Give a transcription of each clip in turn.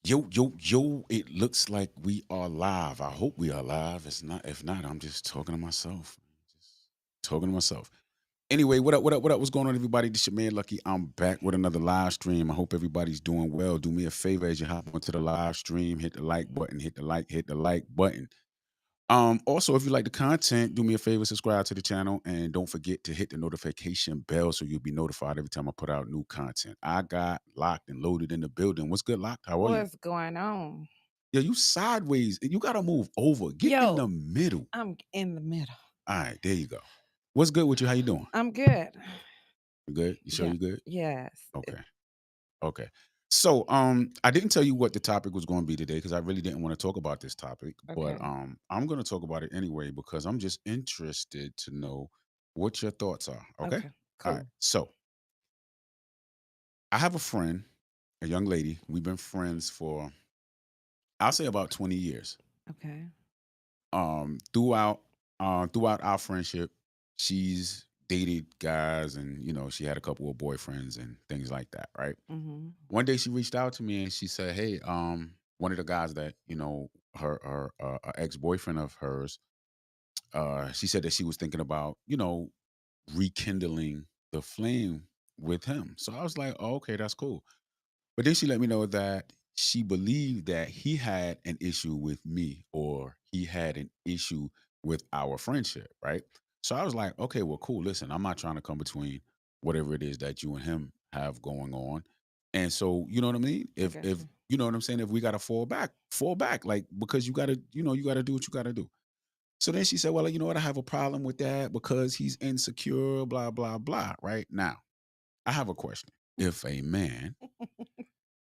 Yo, yo, yo, it looks like we are live. I hope we are live. It's not, if not, I'm just talking to myself. Just talking to myself. Anyway, what up, what up, what up? What's going on, everybody? This your man Lucky. I'm back with another live stream. I hope everybody's doing well. Do me a favor as you hop onto the live stream, hit the like button, hit the like button. Also, if you like the content, do me a favor, subscribe to the channel, and don't forget to hit the notification bell so you'll be notified every time I put out new content. I got locked and loaded in the building. What's good, locked? How are you? What's going on? Yeah, you sideways. You gotta move over. Get in Yo, the middle. I'm in the middle. All right, there you go. What's good with you? How you doing? I'm good. You good? You sure Yeah. you good? Yes. Okay. Okay. So, I didn't tell you what the topic was going to be today because I really didn't want to talk about this topic, but Okay. I'm going to talk about it anyway because I'm just interested to know what your thoughts are. Okay. Okay. All right. Cool. So, I have a friend, a young lady. We've been friends for I'll say about 20 years. Okay. Throughout throughout our friendship, she's dated guys and she had a couple of boyfriends and things like that, right? Mhm. One day she reached out to me and she said, "Hey, one of the guys that, her ex-boyfriend of hers, she said that she was thinking about, rekindling the flame with him." So I was like, "Oh, okay, that's cool." But then she let me know that she believed that he had an issue with me or he had an issue with our friendship, right? So I was like, okay, well, cool. Listen, I'm not trying to come between whatever it is that you and him have going on. And so, you know what I mean? I If got you. you know what I'm saying, if we gotta fall back, like because you gotta do what you gotta do. So then she said, well, you know what, I have a problem with that because he's insecure, blah, blah, blah. Right. Now, I have a question. If a man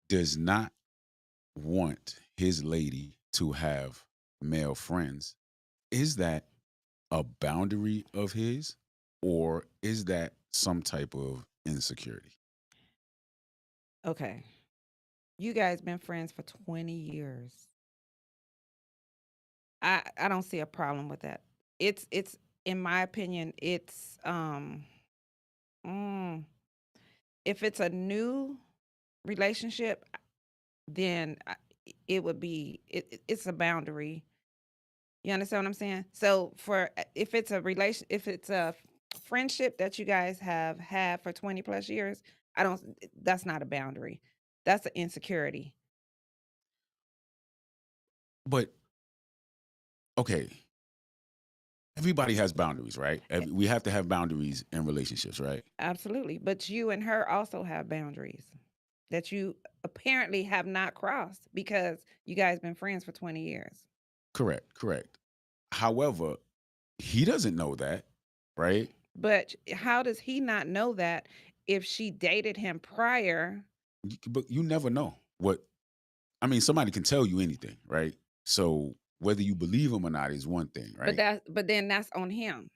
does not want his lady to have male friends, is that a boundary of his or is that some type of insecurity? Okay. You guys been friends for 20 years. I don't see a problem with that. It's in my opinion, it's mm, if it's a new relationship, then it would be it's a boundary. You understand what I'm saying? So for if it's a relation, if it's a friendship that you guys have had for 20 plus years, I don't. That's not a boundary. That's an insecurity. But okay, everybody has boundaries, right? Eh, We have to have boundaries in relationships, right? Absolutely. But you and her also have boundaries that you apparently have not crossed because you guys been friends for 20 years. Correct, correct. However, he doesn't know that, right? But how does he not know that if she dated him prior? But you never know what I mean, somebody can tell you anything, right? So whether you believe them or not is one thing, right? But then that's on him.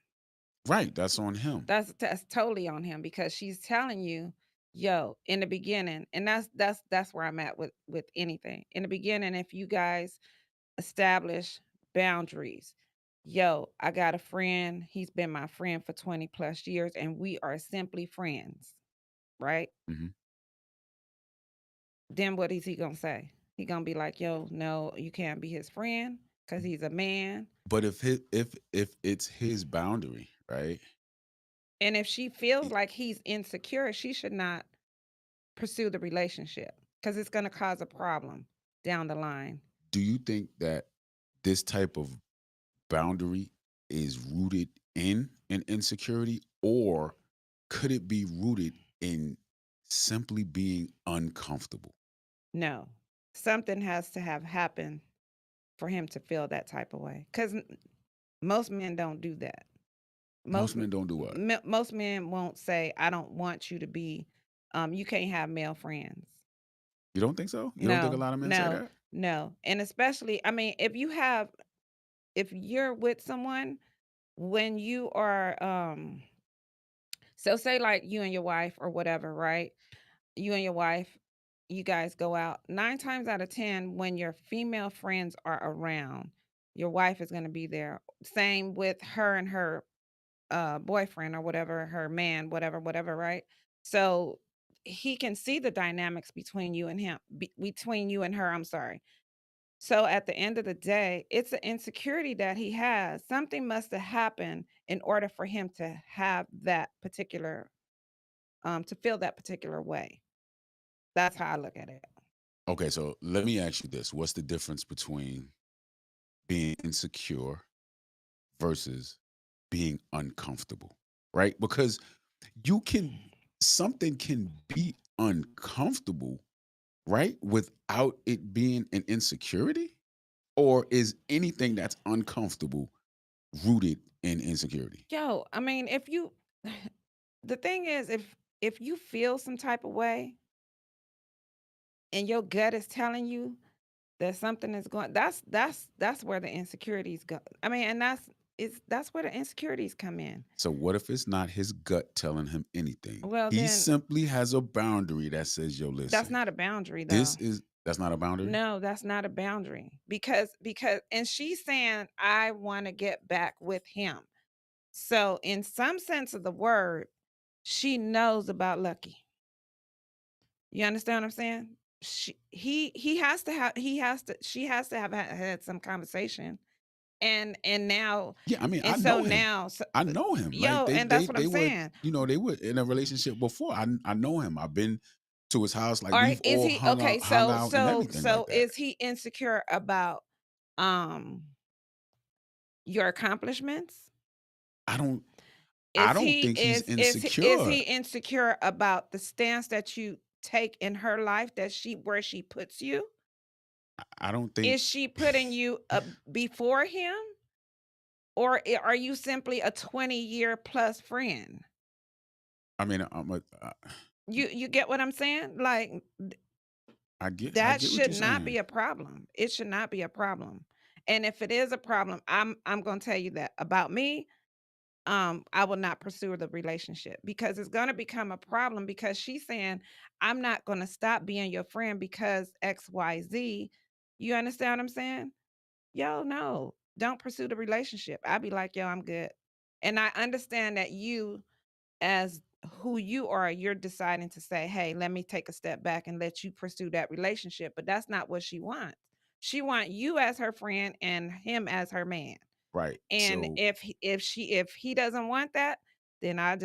Right, that's on him. That's totally on him because she's telling you, "Yo, in the beginning," and that's where I'm at with anything. In the beginning, if you guys establish boundaries, "Yo, I got a friend. He's been my friend for 20 plus years and we are simply friends." Right? Mhm. Then what is he going to say? He going to be like, "Yo, no, you can't be his friend cuz he's a man." But if it's his boundary, right? And if she feels i- like he's insecure, she should not pursue the relationship because it's going to cause a problem down the line. Do you think that this type of boundary is rooted in an insecurity or could it be rooted in simply being uncomfortable? No, something has to have happened for him to feel that type of way because most men don't do that. Most Most men don't do what? most men won't say, "I don't want you to be, you can't have male friends." You don't think so? You don't think a No, lot of men say no, that? no, and especially, I mean, if you're with someone when you are, so say like you and your wife or whatever, right? You and your wife, you guys go out. 9 times out of 10, when your female friends are around, your wife is gonna be there. Same with her and her, boyfriend or whatever, her man, whatever, whatever, right? So, he can see the dynamics between you and him, between you and her, I'm sorry. So at the end of the day, it's an insecurity that he has. Something must have happened in order for him to have that particular to feel that particular way. That's how I look at it. Okay, so let me ask you this. What's the difference between being insecure versus being uncomfortable? Right? Because you can something can be uncomfortable, right? Without it being an insecurity? Or is anything that's uncomfortable rooted in insecurity? Yo, I mean, if you the thing is, if you feel some type of way and your gut is telling you that something is going, that's where the insecurities go. I mean, and that's where the insecurities come in. So what if it's not his gut telling him anything? Well, He then simply has a boundary that says, "Yo, that's listen, not a boundary this though. is that's not a boundary." No, that's not a boundary because and she's saying I want to get back with him. So in some sense of the word, she knows about Lucky. You understand what I'm saying? He has to have he has to she has to have had some conversation. And now Yeah, I mean, and so now so, I know him. Like yo, and that's what I'm they were, saying. they were in a relationship before. I know him. I've been to his house. Like All right, we've is all he okay? hung So out and so everything like so that. is he insecure about um your accomplishments? I don't I Is don't he think he's is insecure. he insecure about the stance that you take in her life that she where she puts you? I don't think Is she putting you before him or are you simply a 20-year plus friend? I mean, I'm a, You get what I'm saying? Like I that get what should you're not be saying. a problem. It should not be a problem. And if it is a problem, I'm going to tell you that about me, I will not pursue the relationship because it's going to become a problem because she's saying I'm not going to stop being your friend because XYZ. You understand what I'm saying? Yo, no. Don't pursue the relationship. I'd be like, yo, I'm good. And I understand that you as who you are, you're deciding to say, "Hey, let me take a step back and let you pursue that relationship." But that's not what she wants. She want you as her friend and him as her man. Right. And So if he doesn't want that, then I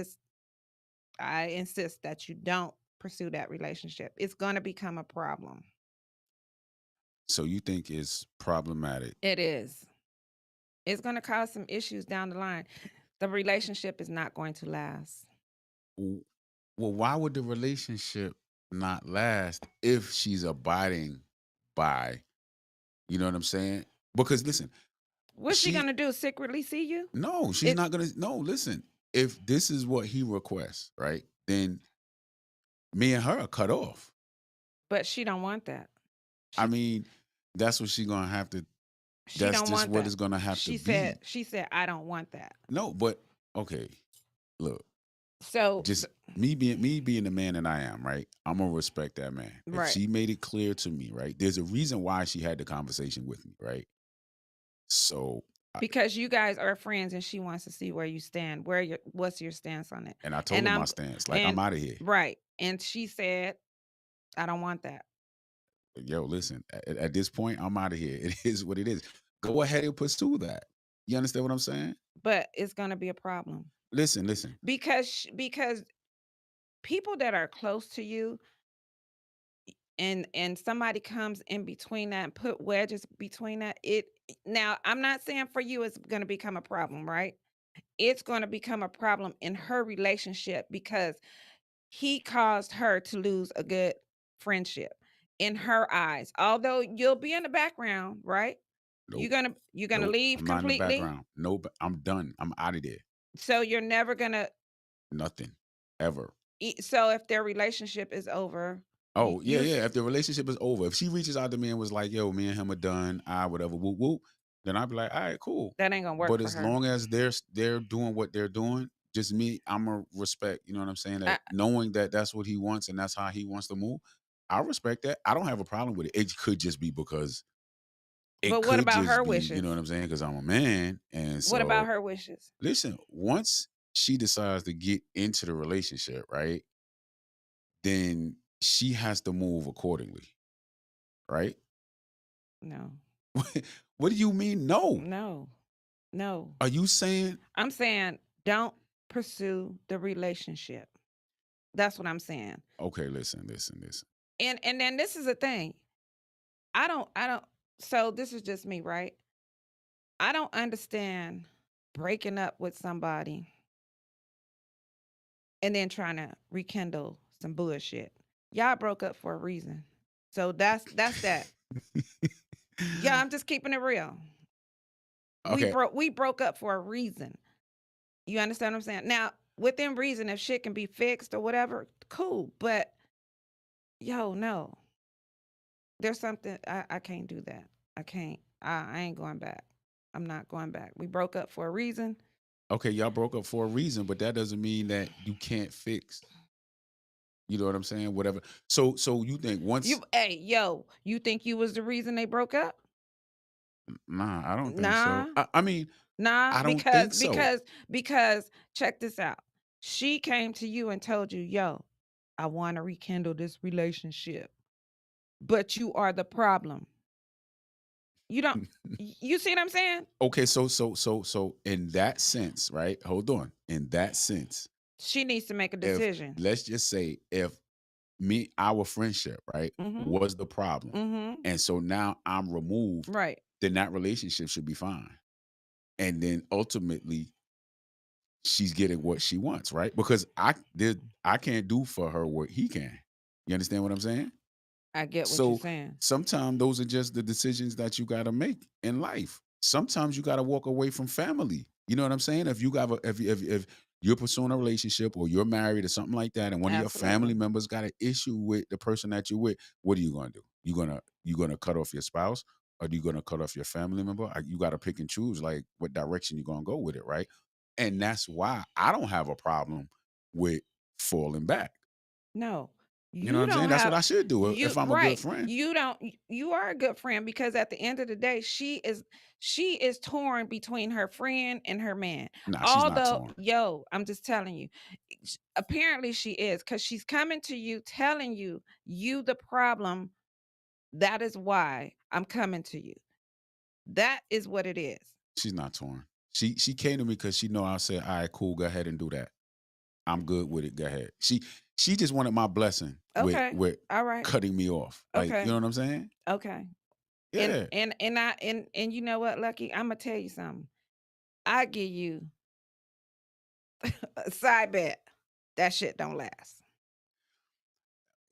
insist that you don't pursue that relationship. It's going to become a problem. so you think it's problematic. It is. It's going to cause some issues down the line. The relationship is not going to last. W- Well, why would the relationship not last if she's abiding by, you know what I'm saying? Because listen, What's she going she to do? Secretly see you? no, she's It not gonna no, listen. If this is what he requests, right? Then me and her are cut off. But she don't want that. I She mean, that's what she gonna have to she that's don't just want what that. it's gonna have to be. She said I don't want that. No, but okay, look, So just me being the man that I am, right? I'm gonna respect that man. If right. she made it clear to me, right? There's a reason why she had the conversation with me, right? So, Because you guys are friends and she wants to see where you stand. What's your stance on it? and I told And her my I'm stance. Like I'm and out of here. right. And she said, I don't want that. Yo, listen. At this point, I'm out of here. It is what it is. Go ahead and pursue that. You understand what I'm saying? But it's gonna be a problem. Listen. Because people that are close to you and somebody comes in between that and put wedges between that, it now I'm not saying for you it's gonna become a problem, right? It's gonna become a problem in her relationship because he caused her to lose a good friendship in her eyes. Although you'll be in the background, right? Nope. You're gonna Nope. leave I'm not in the completely. background. Nope. I'm done. I'm out of there. So you're never gonna Nothing. Ever. so if their relationship is over, Oh, yeah, you yeah. If the relationship is over, if she reaches out to me and was like, yo, me and him are done, whatever, whoop, whoop, then I'd be like, all right, cool. that ain't gonna work But for as her. long as they're doing what they're doing, just me, I'm a respect. You know what I'm saying? That I, knowing that that's what he wants and that's how he wants to move, I respect that. I don't have a problem with it. It could just be because it but what could about just her be, you know what wishes? I'm saying? Because I'm a man. And What about so, her wishes? listen, once she decides to get into the relationship, right? then she has to move accordingly, right? No. What do you mean no? No. No. Are you saying I'm saying don't pursue the relationship. That's what I'm saying. okay, listen. And then this is the thing. I don't so this is just me, right? I don't understand breaking up with somebody and then trying to rekindle some bullshit. Y'all broke up for a reason. So that's that. Yeah, I'm just keeping it real. Okay. We broke up for a reason. You understand what I'm saying? Now, within reason, if shit can be fixed or whatever, cool. But yo, no. There's something I can't do that. I can't. I ain't going back. I'm not going back. We broke up for a reason. Okay, y'all broke up for a reason, but that doesn't mean that you can't fix. You know what I'm saying? Whatever. So you think once You think you was the reason they broke up? nah, I don't think so. Nah. I mean, Nah, I don't think so. because check this out. She came to you and told you, "Yo, I want to rekindle this relationship." But you are the problem. You don't you see what I'm saying? Okay, so in that sense, right? Hold on. In that sense, She needs to make a if decision. let's just say if me our friendship, right, Mhm. was the problem, Mhm. and so now I'm removed, Right. then that relationship should be fine. And then ultimately she's getting what she wants, right? Because I can't do for her what he can. You understand what I'm saying? I get what you're So saying. sometimes those are just the decisions that you got to make in life. Sometimes you got to walk away from family. You know what I'm saying? If you got a, if you're pursuing a relationship or you're married or something like that, and one of your family Absolutely. members got an issue with the person that you're with, what are you gonna do? You gonna cut off your spouse, or are you gonna cut off your family member? You got to pick and choose like what direction you're gonna go with it, right? And that's why I don't have a problem with falling back. No. You know what You I'm saying? don't That's what have I should do if you I'm a good right. friend. You don't you are a good friend because at the end of the day, she is torn between her friend and her man. Nah, she's not Although, torn. yo, I'm just telling you, apparently she is because she's coming to you telling you you the problem. That is why I'm coming to you. That is what it is. She's not torn. She came to me because she know I said, all right, cool, go ahead and do that. I'm good with it. Go ahead. She just wanted my blessing with Okay. All right. cutting me off. Like, you Okay. know what I'm saying? Okay. Yeah. And you know what, Lucky? I'm gonna tell you something. I give you a side bet. That shit don't last.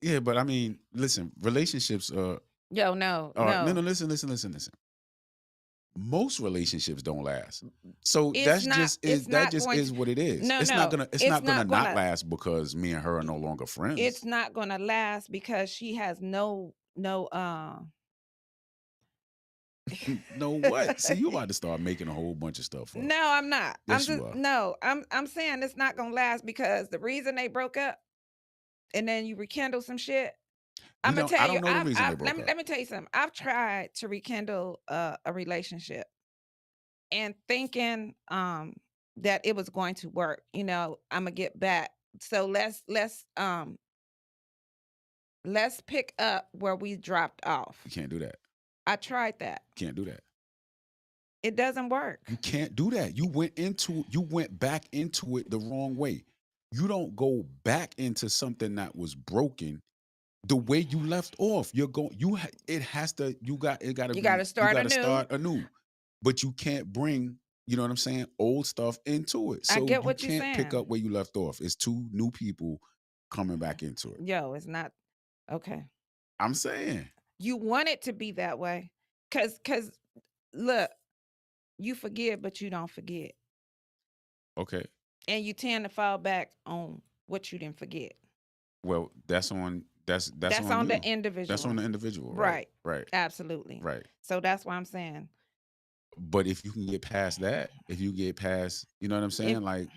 Yeah, but I mean, listen, relationships Yo, no, are no, no. no, listen. Most relationships don't last. So It's that not just going is to what it is. no, no. It's It's not gonna not not gonna last because me and her are no longer it's friends. not gonna last because she has no No what? See, you about to start making a whole bunch of stuff up. No, I'm not. I'm Yes, just you are. no, I'm saying it's not gonna last because the reason they broke up and then you rekindle some shit. I'm gonna I tell you, don't know the reason they broke up. let me tell you something. I've tried to rekindle a relationship and thinking that it was going to work. I'm gonna get back. So let's pick up where we dropped You off. can't do that. I tried that. Can't do that. It doesn't work. You can't do that. You went back into it the wrong way. You don't go back into something that was broken the way you left off. You're going you ha- it has to you got to You be gotta you start got to anew. start anew. But you can't bring, you know what I'm saying, old stuff into it. I So get you what you're can't pick saying. up where you left off. It's two new people coming back into it. Yo, it's not okay. I'm saying, You want it to be that way. Cause look, you forgive, but you don't forget. okay. And you tend to fall back on what you didn't forget. Well, that's That's on on the you. That's on individual. the individual, right? Right. Right. Absolutely. Right. So that's why I'm saying But if you can get past that, if you get past, you know what I'm it saying, like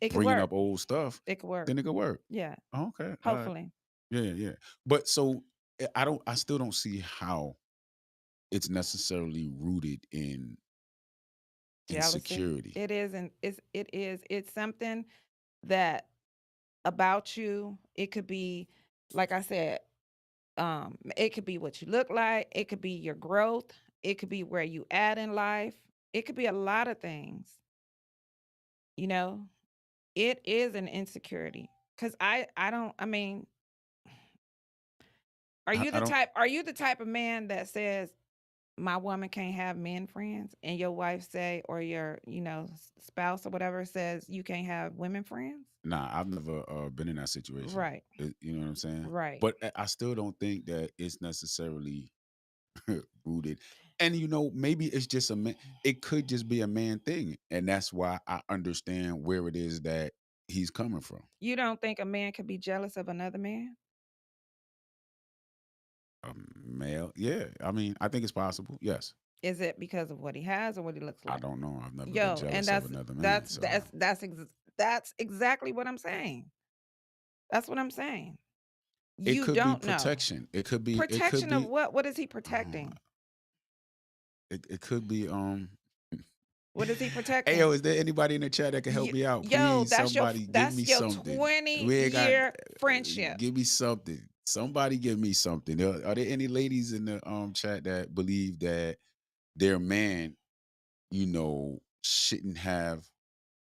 it could bringing work. up old stuff, It could work. then it could work. Yeah. Oh, okay, all right, Hopefully. yeah. But so I still don't see how it's necessarily rooted in Jealousy. insecurity. It isn't it's something that about you. It could be Like I said, it could be what you look like, it could be your growth, it could be where you at in life, it could be a lot of things, you know? It is an insecurity. Cause I don't I mean, I don't. are you the type of man that says my woman can't have men friends and your wife say or your, spouse or whatever says you can't have women friends? Nah, I've never been in that situation. Right. You know what I'm saying? Right. But I still don't think that it's necessarily rooted. And maybe it's just a man. It could just be a man thing, and that's why I understand where it is that he's coming from. You don't think a man could be jealous of another man? A male, yeah. I mean, I think it's possible. Yes. Is it because of what he has or what he looks I like? don't know. I've never been Yo, and jealous of that's another man, that's so that's that's that's exactly what I'm saying. That's what I'm saying. it You could be don't know. protection. It could be. It could Protection of be. what? What is he Uh, protecting? it could be. What is he Hey, yo, protecting? is there anybody in the chat that can help me out? Yo, Please, somebody give me that's your something. 20 We ain't got. year friendship. Give me something. Somebody give me something. Are there any ladies in the chat that believe that their man, shouldn't have,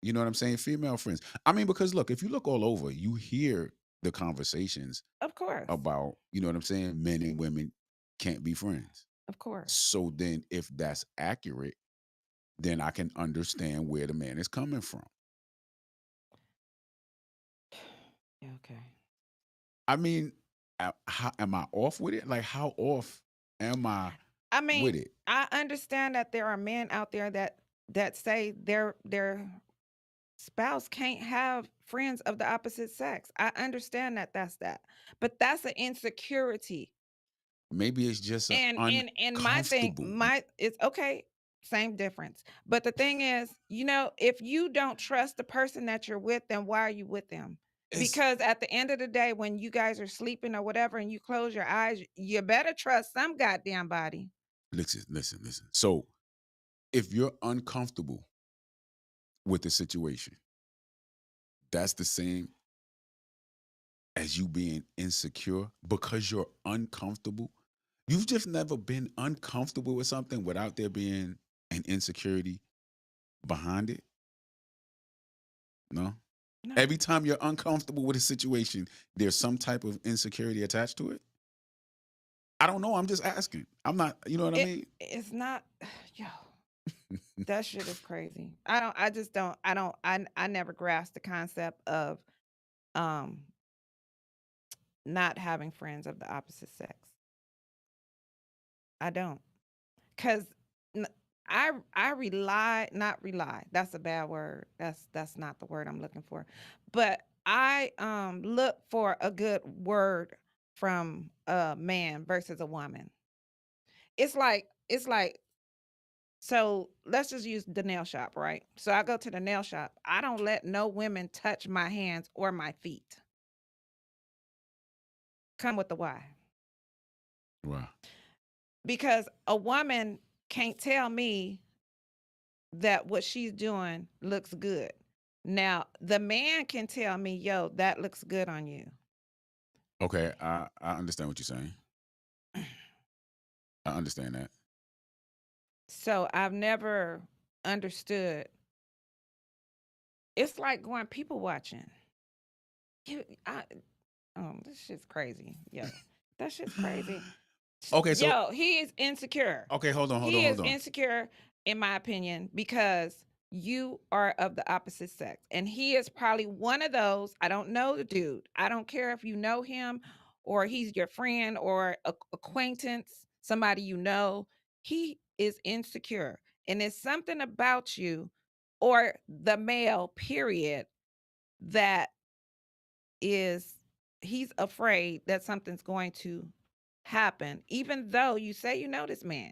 what I'm saying, female friends? I mean, because look, if you look all over, you hear the conversations Of course. about, what I'm saying, men and women can't be friends. Of course. So then, if that's accurate, then I can understand where the man is coming from. Okay. I mean, how, am I off with it? Like, how off am I I mean, with it? I understand that there are men out there that say their spouse can't have friends of the opposite sex. I understand that that's that. But that's an insecurity. Maybe it's just And my thing, uncomfortable. my it's okay, same difference. But the thing is, if you don't trust the person that you're with, then why are you with them? It's Because at the end of the day, when you guys are sleeping or whatever, and you close your eyes, you better trust some goddamn body. listen, listen, listen. So if you're uncomfortable with the situation, that's the same as you being insecure because you're uncomfortable. You've just never been uncomfortable with something without there being an insecurity behind it. No. No, Every time you're uncomfortable with a situation, there's some type of insecurity attached to it. I don't know. I'm just asking. I'm not, you know what I mean? it's not. Yo, that shit is crazy. I don't. I just don't. I don't. I never grasped the concept of um not having friends of the opposite sex. I don't. 'Cause n I rely not rely, that's a bad word. That's not the word I'm looking for. But I, look for a good word from a man versus a woman. It's like so let's just use the nail shop, right? So I go to the nail shop. I don't let no women touch my hands or my feet. Come with the why. Wow. Because a woman can't tell me that what she's doing looks good. Now, the man can tell me, "Yo, that looks good on you." Okay. I understand what you're saying. I understand that. So I've never understood. It's like going people watching. You, I, this shit's crazy. Yo, that shit's crazy. Okay. So, Yo, he is insecure. okay. Hold on. Hold on. He is Hold on. insecure, in my opinion, because you are of the opposite sex. And he is probably one of those. I don't know the dude. I don't care if you know him or he's your friend or acquaintance, somebody you know. He is insecure. And it's something about you or the male, period, that is he's afraid that something's going to happen, even though you say you know this man.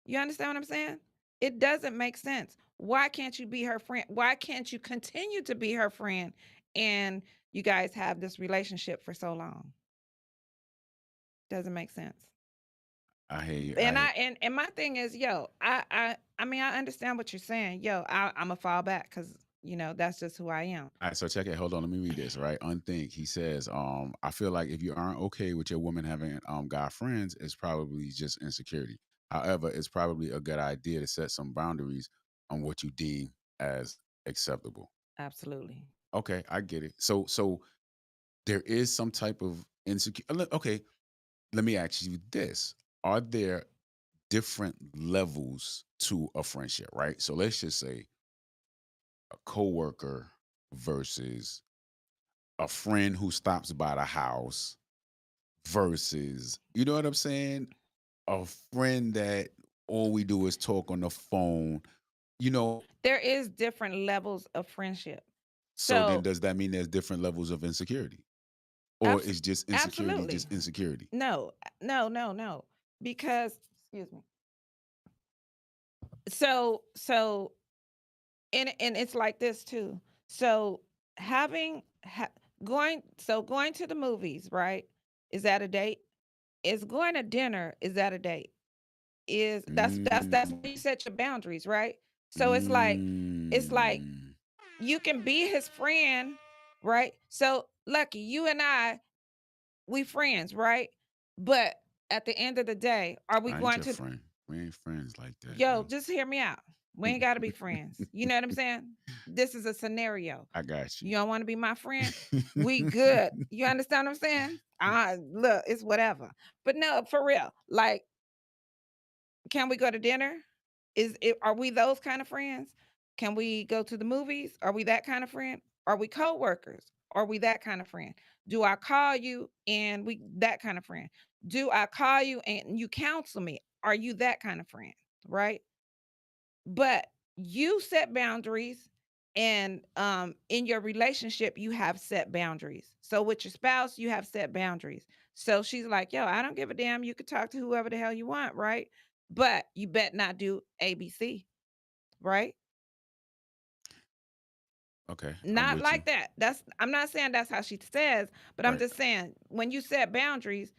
You understand what I'm saying? It doesn't make sense. Why can't you be her friend? Why can't you continue to be her friend and you guys have this relationship for so long? Doesn't make sense. I hear you. And my thing is, yo, I mean, I understand what you're saying. Yo, I'm a fall back because That's just who I am. All right, so check it. Hold on, let me read this. Right, unthink. He says, I feel like if you aren't okay with your woman having guy friends, it's probably just insecurity. However, it's probably a good idea to set some boundaries on what you deem as acceptable. Absolutely. Okay, I get it. So there is some type of insecure. Okay, let me ask you this: are there different levels to a friendship? Right. So let's just say a coworker versus a friend who stops by the house versus, you know what I'm saying? A friend that all we do is talk on the phone, you know. There is different levels of friendship. So then So, does that mean there's different levels of insecurity? Or abs- is just insecurity absolutely. just insecurity? No, no, no, no. Because, excuse me. So and it's like this too. So having going to the movies, right? Is that a date? Is going to dinner, is that a date? Is that's where you Mm, set your boundaries, right? So it's like mm. you can be his friend, right? So Lucky, you and I, we friends, right? But at the end of the day, are we I ain't going your to friend. We ain't friends like that, yo, yo. just hear me out. We ain't gotta be friends. You know what I'm saying? This is a scenario. I got you. You don't want to be my friend? We good. You understand what I'm saying? Look, it's whatever. But no, for real. Like, can we go to dinner? Are we those kind of friends? Can we go to the movies? Are we that kind of friend? Are we co-workers? Are we that kind of friend? Do I call you and we that kind of friend? Do I call you and you counsel me? Are you that kind of friend? Right? But you set boundaries, and in your relationship you have set boundaries. So with your spouse you have set boundaries. So she's like, yo, I don't give a damn, you could talk to whoever the hell you want, right? But you bet not do ABC, right? Okay, I'm Not with you. like that. That's I'm not saying that's how she says, but I'm Right. just saying when you set boundaries,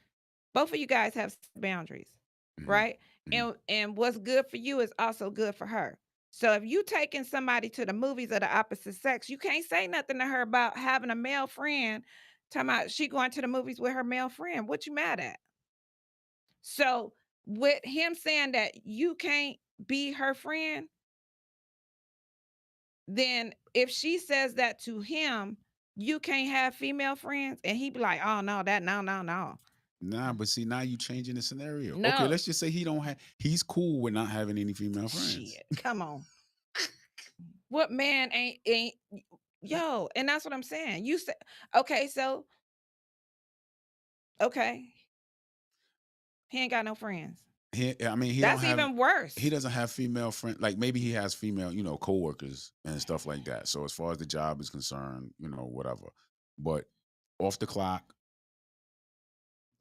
both of you guys have boundaries, Hmm. right? Hmm. And what's good for you is also good for her. So if you taking somebody to the movies of the opposite sex, you can't say nothing to her about having a male friend. Talking about she going to the movies with her male friend. What you mad at? So with him saying that you can't be her friend, then if she says that to him, you can't have female friends, and he be like, oh no, that no, no, no. Nah, but see, now you changing the scenario. Okay, No. let's just say he don't have. He's cool with not having any female friends. Shit. Come on. What man ain't yo, and that's what I'm saying. You said okay, so okay, he ain't got no friends. I mean, he don't That's have. even He worse. doesn't have female friend. Like maybe he has female, coworkers and stuff like that. So as far as the job is concerned, whatever. But off the clock,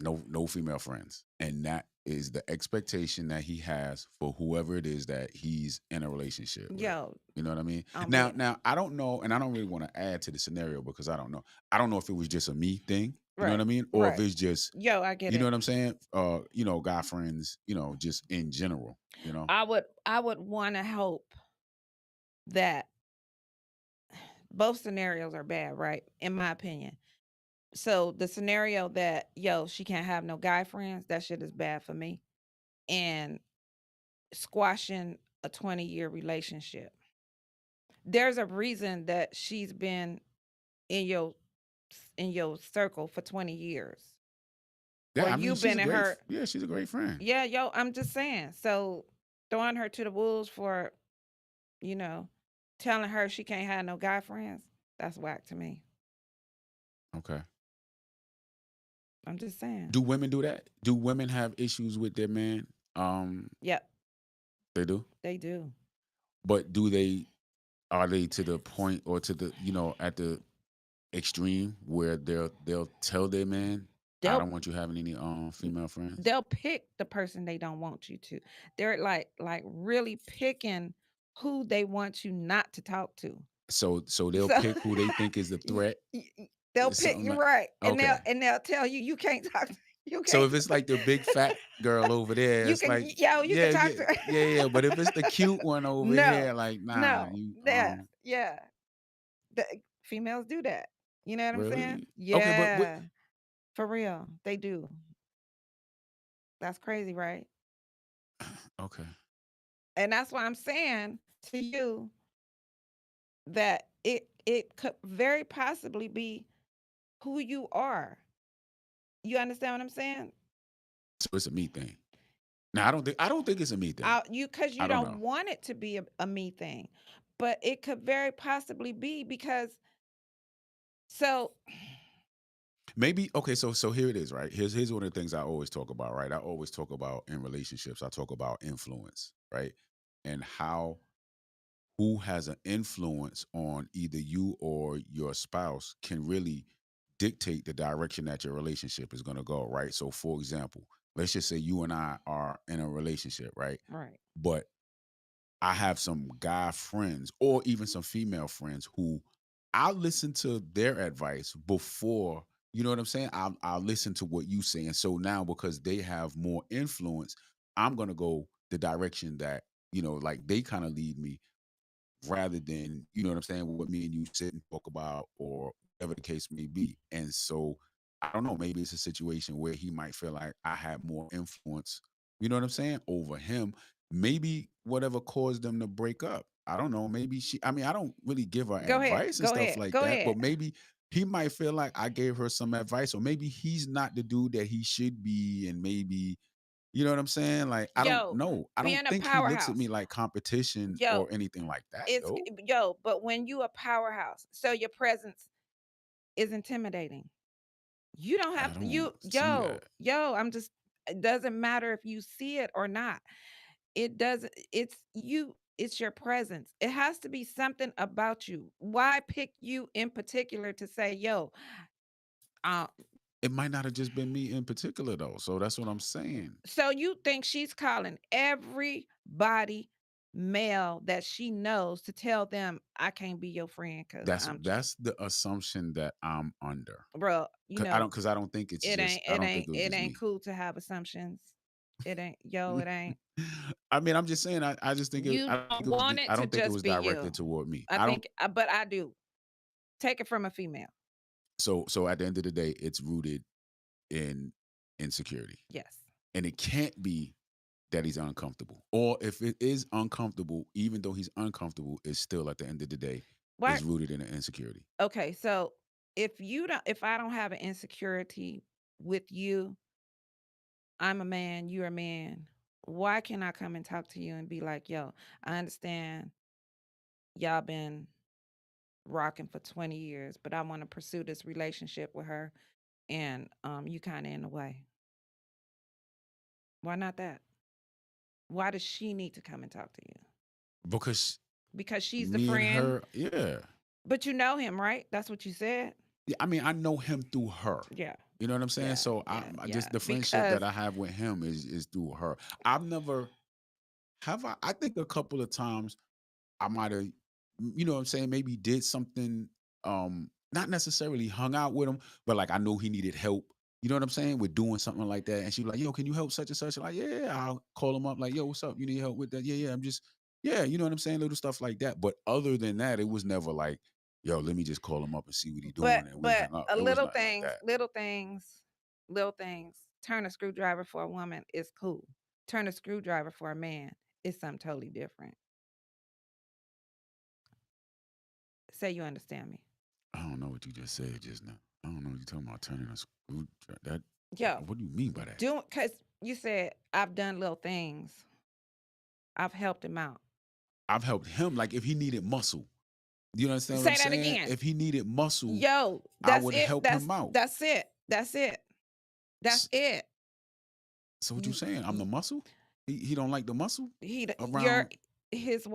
no female friends, and that is the expectation that he has for whoever it is that he's in a relationship with. Yo, You know what I mean? Now, real. now I don't know, and I don't really want to add to the scenario because I don't know. I don't know if it was just a me thing. You know what Right. I mean? Or if Right. it's just, Yo, I get you know it. what I'm saying? Guy friends. Just in general. I would want to hope that both scenarios are bad, right? In my opinion. So the scenario that yo, she can't have no guy friends, that shit is bad for me. And squashing a 20-year relationship. There's a reason that she's been in your circle for 20 years, or Yeah, I mean, you've she's been a in great. her. Yeah, she's a great friend. Yeah, yo, I'm just saying. So throwing her to the wolves for, you know, telling her she can't have no guy friends, that's whack to me. Okay. I'm just saying. Do women do that? Do women have issues with their man? Yep, They do. they do. But do they? Are they to the point or to the at the extreme where they'll tell their man, I They'll don't want you having any female friends. they'll pick the person they don't want you to. They're like really picking who they want you not to talk to. So they'll So pick who they think is the y- threat. they'll pick Something you like right, and okay. they'll tell you you can't talk. You So can't. if it's like the big fat girl over there, You it's can like you can yeah, talk yeah, to her. yeah, yeah. But if it's the cute one over No, here, like nah, no, you yeah, yeah. The females do that. You know what I'm saying? Really? Okay, but what? Yeah, for real, they do. That's crazy, right? Okay. And that's why I'm saying to you that it could very possibly be who you are. You understand what I'm saying? So it's a me thing. Now I don't think it's a me thing. You because I you don't don't know. want it to be a me thing, but it could very possibly be because so Maybe okay, so here it is, right? Here's one of the things I always talk about, right? I always talk about in relationships, I talk about influence, right? And how who has an influence on either you or your spouse can really dictate the direction that your relationship is going to go, right? So for example, let's just say you and I are in a relationship, right? right. But I have some guy friends or even some female friends who I listen to their advice before, you know what I'm saying? I'll listen to what you say. And so now because they have more influence, I'm gonna go the direction that, like they kind of lead me rather than, you know what I'm saying, what me and you sit and talk about or whatever the case may be. And so I don't know, maybe it's a situation where he might feel like I had more influence, you know what I'm saying, over him. Maybe whatever caused them to break up. I don't know. Maybe I mean, I don't really give her Go ahead. advice and Go stuff ahead. like Go that, ahead. but maybe he might feel like I gave her some advice, or maybe he's not the dude that he should be. And maybe you know what I'm saying? Like, I don't Yo, know. I don't being a think he looks at me powerhouse. like competition Yo, or anything like that, it's though. yo, but when you a powerhouse, so your presence is intimidating. You don't I have don't see yo, that. yo, I'm just it doesn't matter if you see it or not. It doesn't it's your presence. It has to be something about you. Why pick you in particular to say, "Yo, uh It might not have just been me in particular, though. So that's what I'm saying. so you think she's calling everybody male that she knows to tell them I can't be your friend cuz That's I'm that's the assumption that I'm under. bro, Because I don't think it's just I it don't think ain't it was it just ain't me. cool to have assumptions. It ain't yo, it ain't. I mean, I'm just saying. I just think it. You I don't think don't it was. want it I to don't think it just was be you. directed toward me. I I don't. think but I do. Take it from a female. So at the end of the day, it's rooted in insecurity, Yes. and it can't be that he's uncomfortable. Or if it is uncomfortable, even though he's uncomfortable, it's still at the end of the day Why is rooted in an insecurity. okay, so if I don't have an insecurity with you, I'm a man, you're a man. Why can't I come and talk to you and be like, yo, I understand y'all been rocking for 20 years, but I want to pursue this relationship with her and you kind of in the way. Why not that? Why does she need to come and talk to you? Because Because she's the me and friend, her, yeah. but you know him, right? That's what you said. Yeah, I mean, I know him through her. Yeah. You know what I'm saying? Yeah. So Yeah. I Yeah. just the friendship that Because I have with him is through her. I've never have I think a couple of times I might have, you know what I'm saying, maybe did something, not necessarily hung out with him, but like I know he needed help. You know what I'm saying? With doing something like that. And she was like, yo, can you help such and such? Like, yeah, I'll call him up, like, yo, what's up? You need help with that? Yeah, yeah. I'm just, yeah, you know what I'm saying? Little stuff like that. But other than that, it was never like, yo, let me just call him up and see what he's doing and we'll but hang up. a It was nothing like that. little things. Turn a screwdriver for a woman is cool. Turn a screwdriver for a man is something totally different. Say you understand me. I don't know what you just said just now. I don't know what you're talking about turning a screw. That Yo, what do you mean by that? doing because you said I've done little things. I've helped him out. I've helped him. Like if he needed muscle, you understand what I'm Say that saying? again. If he needed muscle, Yo, I that's would it. help him out. That's it. That's it. That's S- it. So what you You, saying? I'm the y- muscle? He don't like the muscle you're around. yes.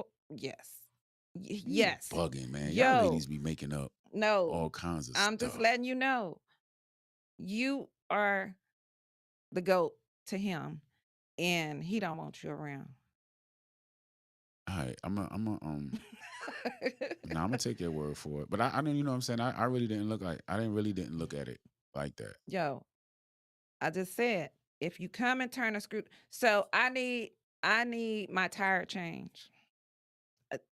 You Yes. bugging, man. Y'all Yo, ladies be making up no. all kinds of I'm just stuff. letting you know. You are the goat to him and he don't want you around. All right, now I'm gonna take your word for it. But I didn't, you know what I'm saying? I really didn't look like I didn't really didn't look at it like that. Yo, I just said if you come and turn a screw so I need my tire change.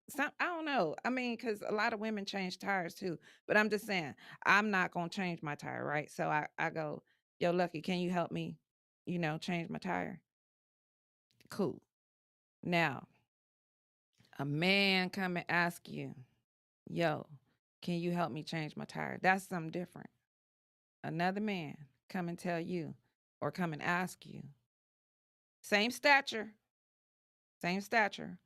some I don't know. I mean, because a lot of women change tires too. But I'm just saying, I'm not gonna change my tire, right? So I go, yo, Lucky, can you help me, change my tire? Cool. Now, a man come and ask you, yo, can you help me change my tire? That's something different. Another man come and tell you or come and ask you, same stature, same stature,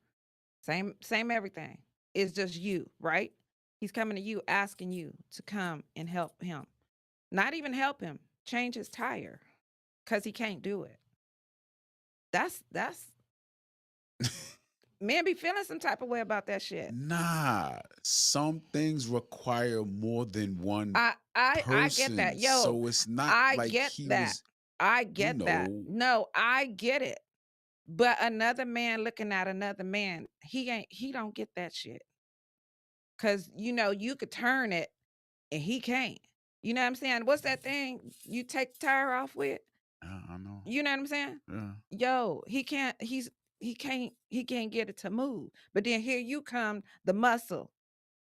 same everything. It's just you, right? He's coming to you asking you to come and help him. Not even help him, change his tire cuz he can't do it. That's men be feeling some type of way about that shit. Nah, some things require more than one I get person. that. Yo, So it's not I like get he that. was, I you get that. know, No, I get it. But another man looking at another man, he don't get that shit. Cause you could turn it and he can't. You know what I'm saying? What's that thing you take the tire off with? I know. You know what I'm saying? Yeah. Yo, he can't get it to move. But then here you come, the muscle.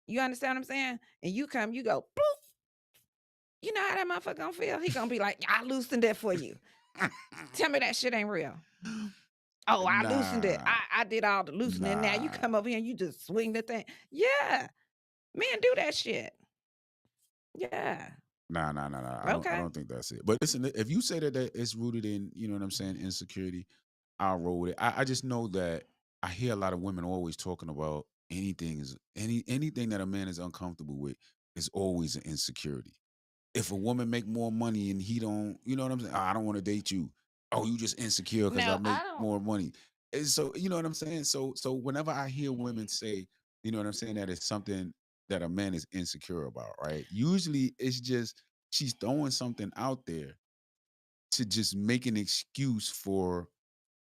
You understand what I'm saying? And you come, you go, boop. You know how that motherfucker gonna feel? He gonna be like, I loosened it for you. Tell me that shit ain't real. Oh, I loosened it. Nah, I did all the loosening. Now you nah, come over here and you just swing the thing. Yeah. Men do that shit. Yeah. nah. I Okay. don't think that's it. But listen, if you say that it's rooted in, you know what I'm saying, insecurity, I'll roll with it. I just know that I hear a lot of women always talking about anything that a man is uncomfortable with is always an insecurity. If a woman make more money and he don't, you know what I'm saying? "Oh, I don't want to date you. Oh, you just insecure because I No, make I don't. more money." And so, you know what I'm saying? So whenever I hear women say, you know what I'm saying, that it's something that a man is insecure about, right? Usually it's just she's throwing something out there to just make an excuse for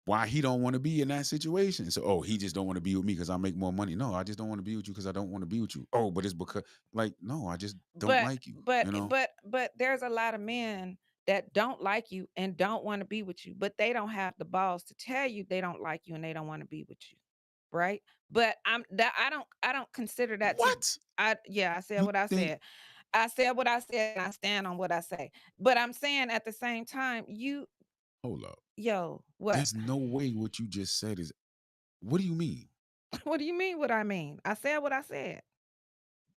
why he don't want to be in that situation. So, oh, he just don't want to be with me because I make more money. No, I just don't want to be with you because I don't want to be with you. Oh, but it's because, like, no, I just don't But like you. but You know but there's a lot of men that don't like you and don't want to be with you, but they don't have the balls to tell you they don't like you and they don't want to be with you. Right? But I don't consider that to what? I yeah, I said You what I think? said. I said what I said and I stand on what I say. But I'm saying at the same time, Hold up. yo, what? There's no way what you just said is. What do you mean? What do you mean what I mean? I said what I said.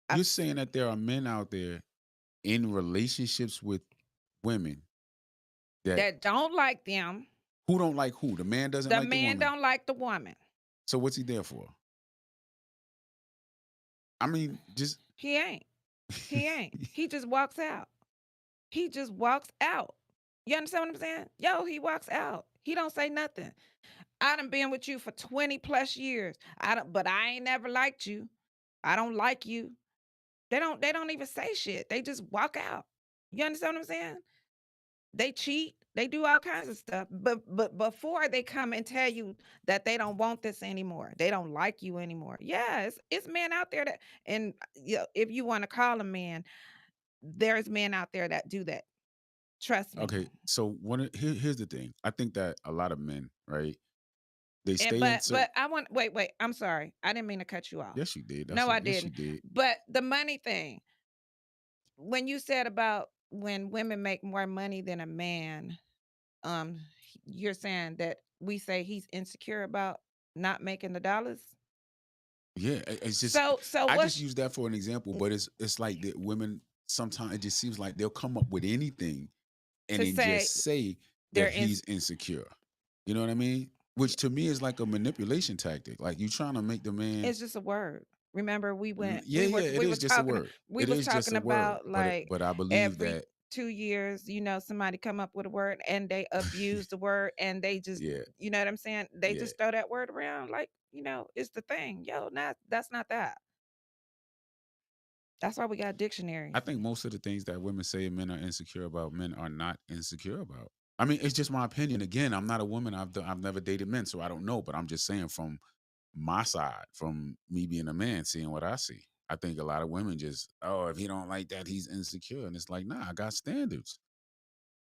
I You're s- saying that there are men out there in relationships with women that that don't like them. who don't like who? The man doesn't The like the man woman. don't like the woman. So what's he there for? I mean, just He ain't. He ain't. He just walks out. He just walks out. You understand what I'm saying? Yo, he walks out. He don't say nothing. I done been with you for 20 plus years. But I ain't never liked you. I don't like you. They don't even say shit. They just walk out. You understand what I'm saying? They cheat. They do all kinds of stuff. But before they come and tell you that they don't want this anymore, they don't like you anymore. Yeah, it's men out there that, and if you want to call them men, there's men out there that do that. Trust me. okay. So here's the thing. I think that a lot of men, right? They And stay in but certain. I want wait, I'm sorry. I didn't mean to cut you off. Yes, you did. No, I Yes, you didn't. did. But the money thing, when you said about when women make more money than a man, you're saying that we say he's insecure about not making the dollars? Yeah, it's just So I just what's use that for an example, but it's like that women sometimes it just seems like they'll come up with anything and to then say just say that they're he's insecure. You know what I mean? Which to me is like a manipulation tactic. Like you trying to make the man. it's just a word. Remember we went Yeah, yeah, it we were is just a talking word. we It was is just talking a word. about But like but I believe every that 2 years, somebody come up with a word and they abuse the word and they just, yeah, you know what I'm saying? They yeah. just throw that word around like, it's the thing. Yo, not that's not that. That's why we got I dictionaries. think most of the things that women say men are insecure about, men are not insecure about. I mean, it's just my opinion. Again, I'm not a woman. I've never dated men, so I don't know. But I'm just saying from my side, from me being a man, seeing what I see. I think a lot of women just, oh, if he don't like that, he's insecure. And it's like, nah, I got standards.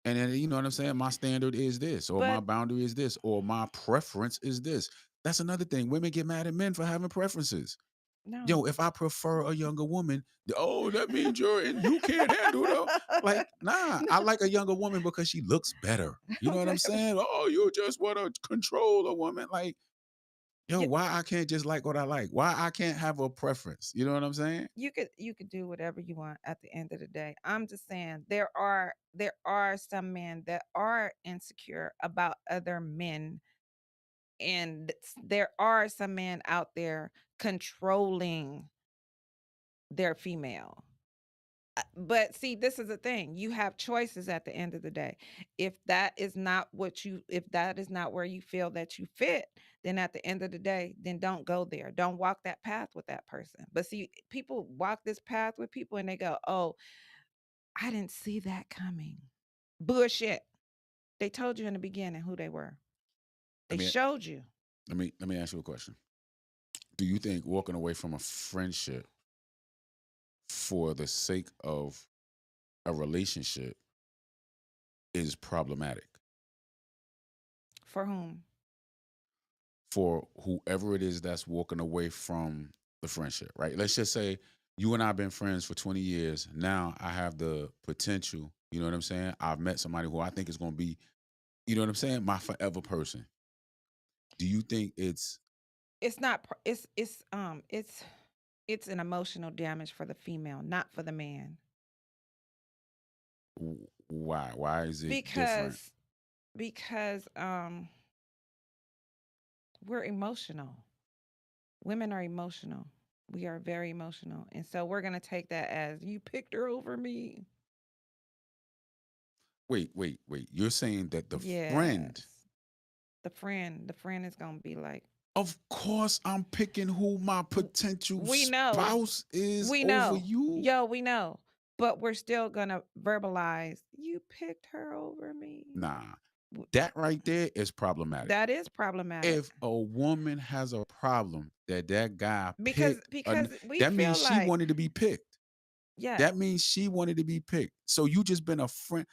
And then you know what I'm saying? My standard is this, or my But boundary is this, or my preference is this. That's another thing. Women get mad at men for having preferences. No. Yo, if I prefer a younger woman, oh, that means you can't handle it. Like, nah, No. I like a younger woman because she looks better. You know what I'm Okay. saying? Oh, you just want to control a woman. Like, yo, You why I can't just like what I like? Why I can't have a preference? You know what I'm saying? you could do whatever you want at the end of the day. I'm just saying there are some men that are insecure about other men, and there are some men out there controlling their female. But see, this is the thing. You have choices at the end of the day. If that is not where you feel that you fit, then at the end of the day, then don't go there. Don't walk that path with that person. But see, people walk this path with people and they go, "Oh, I didn't see that coming." Bullshit. They told you in the beginning who they were. I They mean, showed you. let me ask you a question. Do you think walking away from a friendship for the sake of a relationship is problematic For whom? for whoever it is that's walking away from the friendship, right? Let's just say you and I have been friends for 20 years. Now I have the potential, you know what I'm saying? I've met somebody who I think is going to be, you know what I'm saying, my forever person. Do you think it's It's not it's an emotional damage for the female, not for the man. why? Why is it different? Because because we're emotional. Women are emotional. We are very emotional. And so we're going to take that as you picked her over me. Wait. You're saying that the friend, Yes. The friend is going to be like, of course, I'm picking who my "W- potential we know. spouse is We over know. you. Yo, we know. But we're still going to verbalize, you picked her over me." Nah, W- that right there is problematic. That is problematic If a woman has a problem that guy because picked, because we that means feel she like, wanted to be picked. yes. That means she wanted to be picked. So you just been a friend.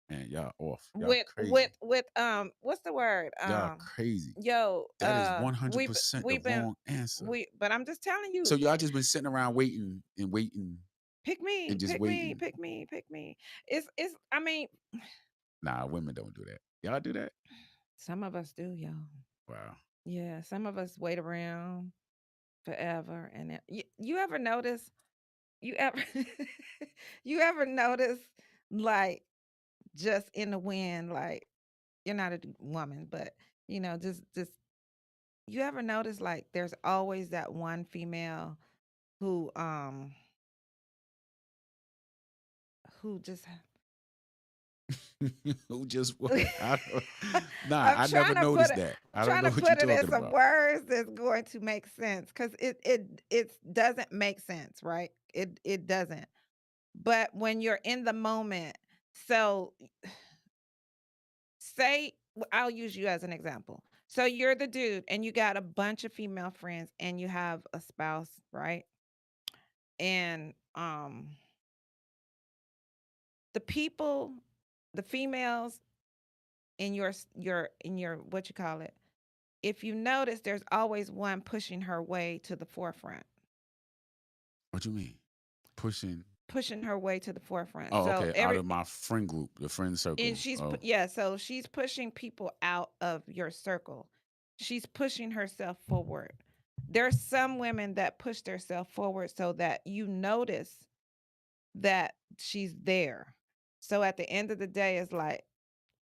Man, y'all off. Y'all crazy. With what's the word? Y'all crazy. Yo, That is 100% the we've been wrong answer. we but I'm just telling So you, y'all just been sitting around waiting and waiting pick me, and just pick me, waiting. pick me, pick me. It's I mean, Nah, women don't do that. Y'all do that? some of us do, yo. Wow. Yeah, some of us wait around forever and you ever notice you ever you ever notice like just in the wind like you're not a woman, but just you ever notice like there's always that one female who who just Who just what? I don't, nah, I'm I never trying to put noticed it that. I'm I don't trying know to what you're put it in talking some about. words that's going to make sense because it doesn't make sense, right? It doesn't. But when you're in the moment, so I'll use you as an example. So you're the dude and you got a bunch of female friends and you have a spouse, right? And the people, the females in your what you call it, if you notice there's always one pushing her way to the forefront, What you mean? Pushing. pushing her way to the forefront. Oh, So okay. Out every of my friend group, the friend and circle. Oh, yeah, so she's pushing people out of your circle. She's pushing herself forward. There's some women that push themselves forward so that you notice that she's there. So at the end of the day, it's like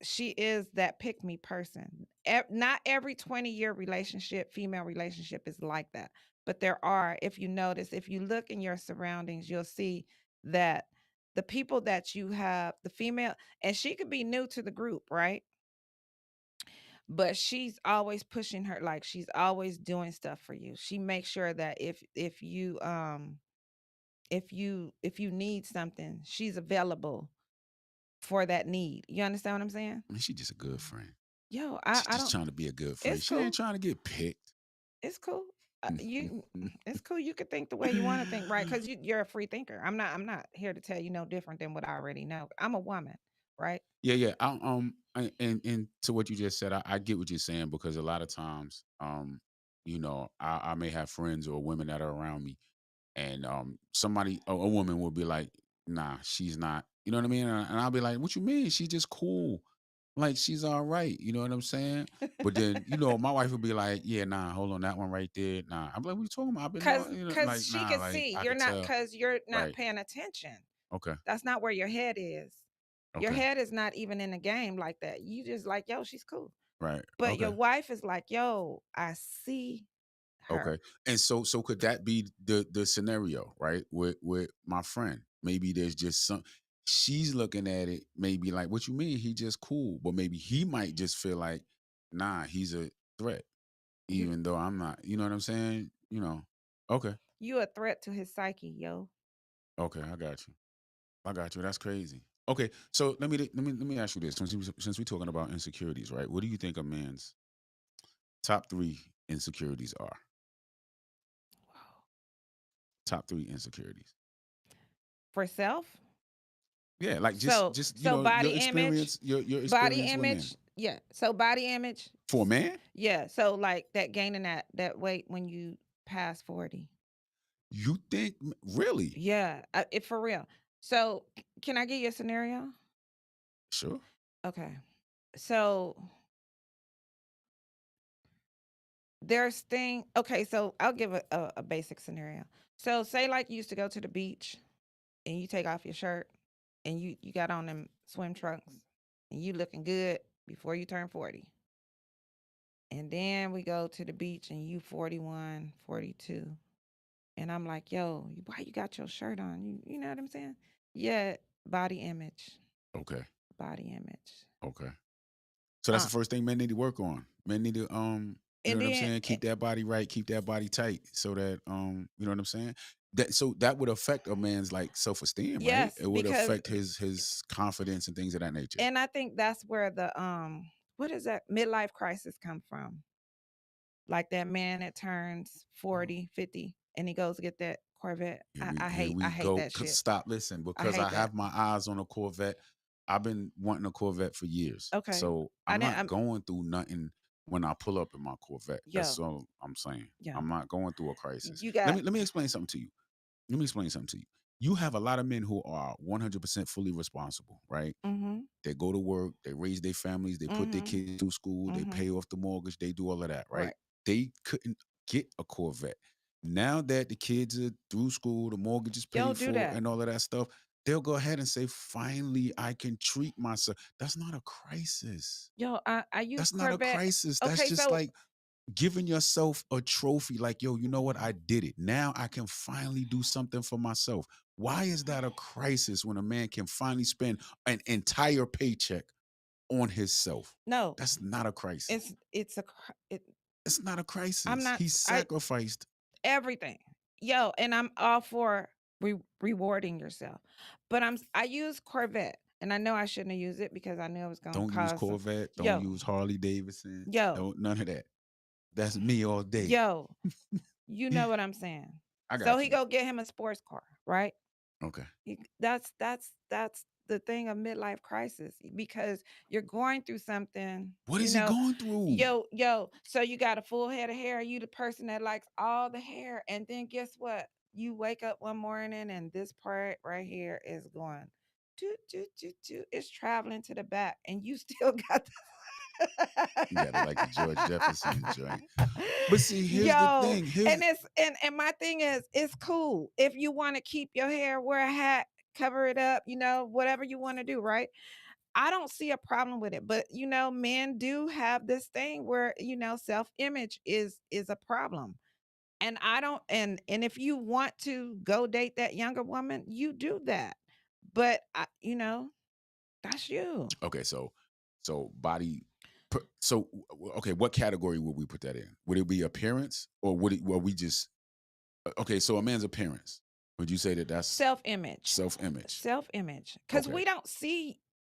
she is that pick me person. Not every 20-year relationship, female relationship is like that. But there are, if you notice, if you look in your surroundings, you'll see that the people that you have, the female, and she could be new to the group, right? But she's always pushing her, like she's always doing stuff for you. She makes sure that if you need something, she's available for that need. You understand what I'm saying? I mean, she just a good friend. Yo, She's I just don't trying to be a good friend. it's She ain't cool. trying to get picked. It's cool. It's cool. You could think the way you want to think, right? Because you're a free thinker. I'm not here to tell you no different than what I already know. I'm a woman, right? Yeah. And to what you just said, I get what you're saying because a lot of times, I may have friends or women that are around me, and somebody, a woman will be like, nah, she's not, you know what I mean? And I'll be like, what you mean? She's just cool. Like, she's all right. You know what I'm saying? But then, my wife would be like, yeah, nah, hold on, that one right there. Nah. I'm like, what you talking about? I've been Cause, knowing, cause like, she nah, can like, see I you're could not, tell. cause you're not Right. paying attention. Okay. That's not where your head is. Your Okay. head is not even in the game like that. You just like, yo, she's cool. Right. But your Okay. wife is like, yo, I see her. Okay. And so could that be the scenario, right? With my friend. Maybe there's just some she's looking at it maybe like, what you mean? He just cool. But maybe he might just feel like, nah, he's a threat, You even though I'm not. You know what I'm saying? Okay. you a threat to his psyche, yo. Okay, I got you. I got you. That's crazy. Okay, so let me ask you this. Since we're talking about insecurities, right? What do you think a man's top three insecurities are? Top three insecurities. For self. Yeah, like just So just so your body image, experience, your experience with men. yeah. So body image, For a man, yeah. So like that gaining that weight when you pass 40. you think really? Yeah, it for real. So can I give you a scenario? Sure. Okay. So there's thing. Okay, so I'll give a basic scenario. So say like you used to go to the beach and you take off your shirt and you got on them swim trunks and you looking good before you turn 40. And then we go to the beach and you 41, 42. And I'm like, yo, why you got your shirt on? You know what I'm saying? Yeah, body image. Okay. Body image. Okay. So that's Uh the first thing men need to work on. Men need to you know and what I'm then saying, keep that body right, keep that body tight, so that you know what I'm saying. That would affect a man's like self esteem, right? yes, It would because affect his confidence and things of that nature. and I think that's where the what is that midlife crisis come from? Like that man that turns Oh, 40, 50, and he goes to get that Corvette. here I we hate go. that shit. Stop, listen, I because I hate that. have my eyes on a Corvette. I've been wanting a Corvette for years, Okay. so I I'm didn't not going through nothing when I pull up in my Corvette. That's yo, all I'm saying. yo. I'm not going through a crisis. You Let got me let me explain something to you. Let me explain something to you. You have a lot of men who are 100% fully responsible, right? mhm. They go to work, they raise their families, they put their Mhm. kids through school, they Mhm. pay off the mortgage, they do all of that, right? Right. They couldn't get a Corvette. Now that the kids are through school, the mortgage is Yo, paid do for, that. and all of that stuff, they'll go ahead and say, finally, I can treat myself. That's not a crisis. Yo, I use That's not a Corvette. crisis. That's Okay, just so like giving yourself a trophy, like, yo, you know what? I did it. Now I can finally do something for myself. Why is that a crisis when a man can finally spend an entire paycheck on himself? no, That's not a crisis. it's It's not a I'm crisis. not He I sacrificed. everything. Yo, and I'm all for rewarding yourself. But I use Corvette and I know I shouldn't have used it because I knew it was going to Don't use cause some Corvette. Don't yo, use Harley Davidson. yo, Don't none of that. That's me all day. yo, you know what I'm saying. I So got he you. go get him a sports car, right? Okay. That's the thing of midlife crisis because you're going through something, What is he going through? yo. So you got a full head of hair. You the person that likes all the hair, and then guess what? You wake up one morning and this part right here is going, toot toot toot toot. It's traveling to the back, and you still got You got it like the George Jefferson joint. the But see, here's the yo. thing. And Here's and my thing is, it's cool if you want to keep your hair, wear a hat, cover it up, whatever you want to do, right? I don't see a problem with it, but men do have this thing where self-image is a problem. And I don't and if you want to go date that younger woman, you do that. But that's you. okay. So body. So okay, what category would we put that in? Would it be appearance, or would it? Well, we just okay. So a man's appearance. Would you say that that's Self-image. self-image? Self-image. Cuz Okay.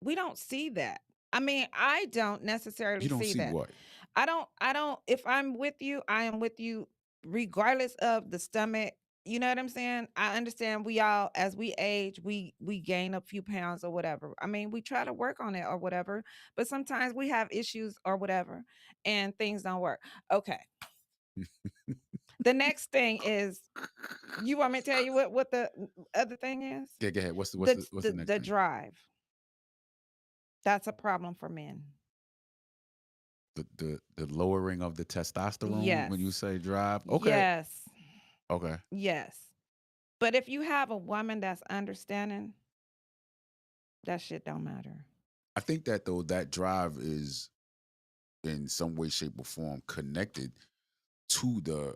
we don't see that. I mean, I don't necessarily You don't see see that. what? I don't if I'm with you, I am with you regardless of the stomach. You know what I'm saying? I understand we all as we age, we gain a few pounds or whatever. I mean, we try to work on it or whatever, but sometimes we have issues or whatever and things don't work. Okay. The next thing is, you want me to tell you what the other thing is? Yeah, go ahead. What's the next The thing? drive. That's a problem for men. The lowering of the testosterone Yes. when you say drive. Okay. Yes. Okay. Yes. But if you have a woman that's understanding, that shit don't matter. I think that though that drive is in some way, shape, or form connected to the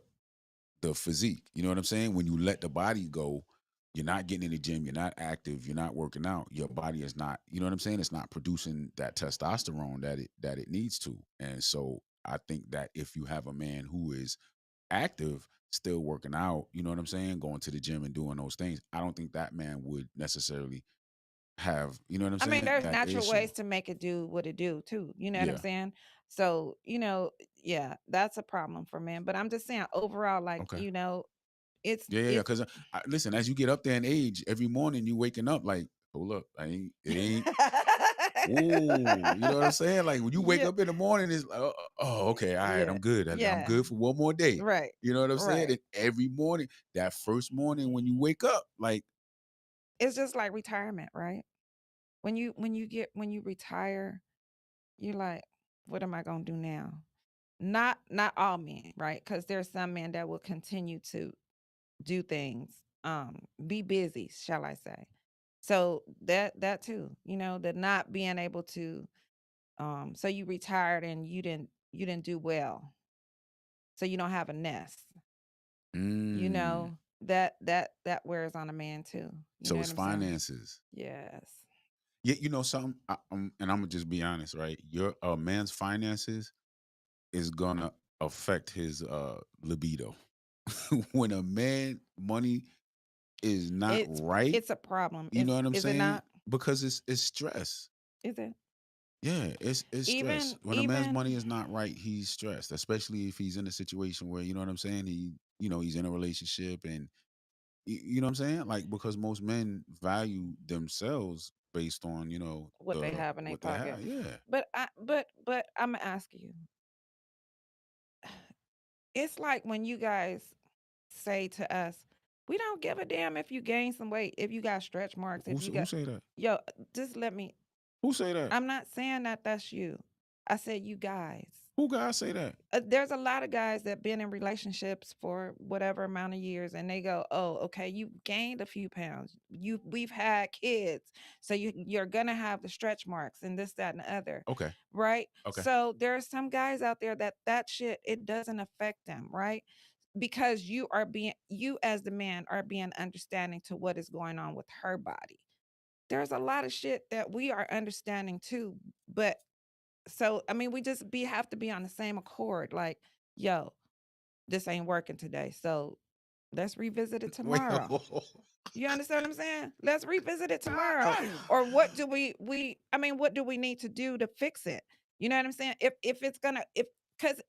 physique. You know what I'm saying? When you let the body go, you're not getting in the gym, you're not active, you're not working out. Your body is not, you know what I'm saying? It's not producing that testosterone that it needs to. And so I think that if you have a man who is active, still working out, you know what I'm saying, going to the gym and doing those things, I don't think that man would necessarily have, you know what I'm I mean, saying, there's that natural issue. ways to make it do what it do too. You know what I'm Yeah. saying? So, yeah, that's a problem for men. But I'm just saying overall, like, Okay. Yeah. it's Because listen, as you get up there in age, every morning you waking up like, hold up, it ain't. Ooh, you know what I'm saying? Like when you wake yeah, up in the morning, it's like, oh, okay, all right, yeah, I'm good. I'm yeah. good for one more day. Right. You know what I'm saying? Right. And every morning, that first morning when you wake up, like, It's just like retirement, right? When you retire, you're like, what am I gonna do now? Not all men, right? Because there's some men that will continue to do things, be busy, shall I say. So that too, the not being able to, so you retired and you didn't do well. So you don't have a nest, mm, that wears on a man too. You so know it's what I'm saying? finances. Yes. Yeah, you know something, and I'm gonna just be honest, right? Your man's finances is gonna affect his libido. When a man money is not It's right, it's a problem. you know what I'm Is it saying? not? Because it's stress. Is it? Yeah, it's stress. Even When a man's even money is not right, he's stressed, especially if he's in a situation where, you know what I'm saying, he's in a relationship and you know what I'm saying? Like because most men value themselves based on, what they have in their what they pocket. have. Yeah. But I'm gonna ask you. It's like when you guys say to us, "We don't give a damn if you gain some weight, if you got stretch marks, if you Who got." say that? Yo, just let me. Who say that? I'm not saying that that's you. I said you guys. Who guys say that? There's a lot of guys that been in relationships for whatever amount of years, and they go, "Oh, okay, you gained a few pounds. We've had kids, so you're gonna have the stretch marks and this, that, and the other, Okay. right?" Okay. So there are some guys out there that shit it doesn't affect them, right? Because you as the man are being understanding to what is going on with her body. There's a lot of shit that we are understanding too, but so I mean, we just be have to be on the same accord. Like, yo, this ain't working today. So let's revisit it Wait. tomorrow. You understand what I'm saying? Let's revisit it God tomorrow. damn. Or what do we I mean, what do we need to do to fix it? You know what I'm saying? If it's gonna if because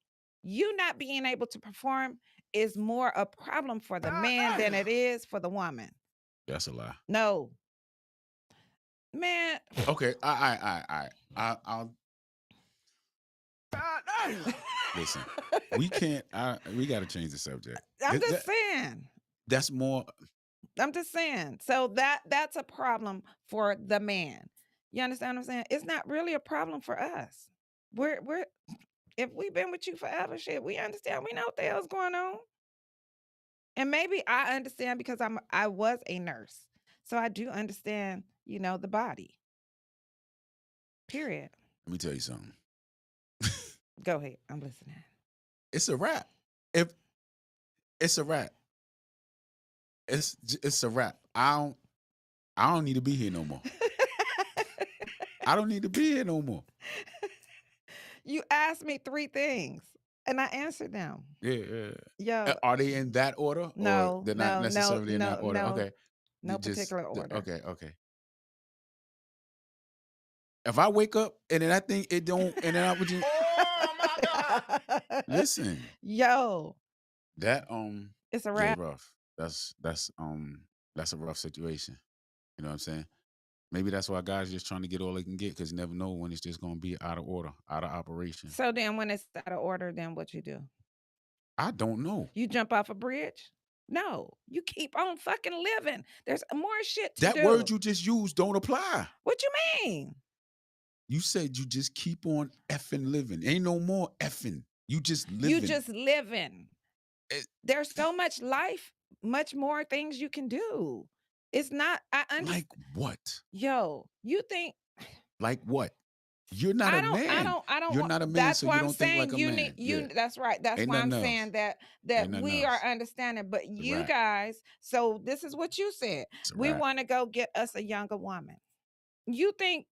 you not being able to perform is more a problem for the God man than damn. it is for the woman. That's a lie. No, man. Okay. I'll God damn. Listen. We can't. We got to change the subject. I'm just saying. That's more. I'm just saying. So that's a problem for the man. You understand what I'm saying? It's not really a problem for us. We're if we've been with you forever, shit, we understand. We know what the hell's going on. And maybe I understand because I was a nurse. So I do understand, the body. Period. Let me tell you something. Go ahead. I'm listening. It's a wrap. If it's a wrap, it's a wrap. I don't need to be here no more. I don't need to be here no more. You asked me three things and I answered them. Yeah, yeah. Yo, Are they in that order or no, they're not no, no, necessarily in that no, order? no, Okay. You no just particular order. okay, okay. If I wake up and then I think it don't, and then I would just oh my god. Listen, Yo, that it's a yeah, wrap. rough. That's a rough situation. You know what I'm saying? Maybe that's why guys just trying to get all they can get because you never know when it's just gonna be out of order, out of operation. So then when it's out of order, then what you do? I don't know. You jump off a bridge? No, you keep on fucking living. There's more shit to That word do. you just used don't apply. What you mean? You said you just keep on effing living. Ain't no more effing. You just You living. just living. Eh, There's so much life, much more things you can do. It's not, I like understand. what? Yo, you think Like what? You're not a man. I don't You're want, not a man, that's so why you I'm don't think saying like a you need man. Yeah. you that's right. That's Ain't why I'm nothing saying else. that Ain't nothing we are else. understanding. But It's a you wrap. guys, so this is what you said. It's a We wrap. want to go get us a younger woman. You think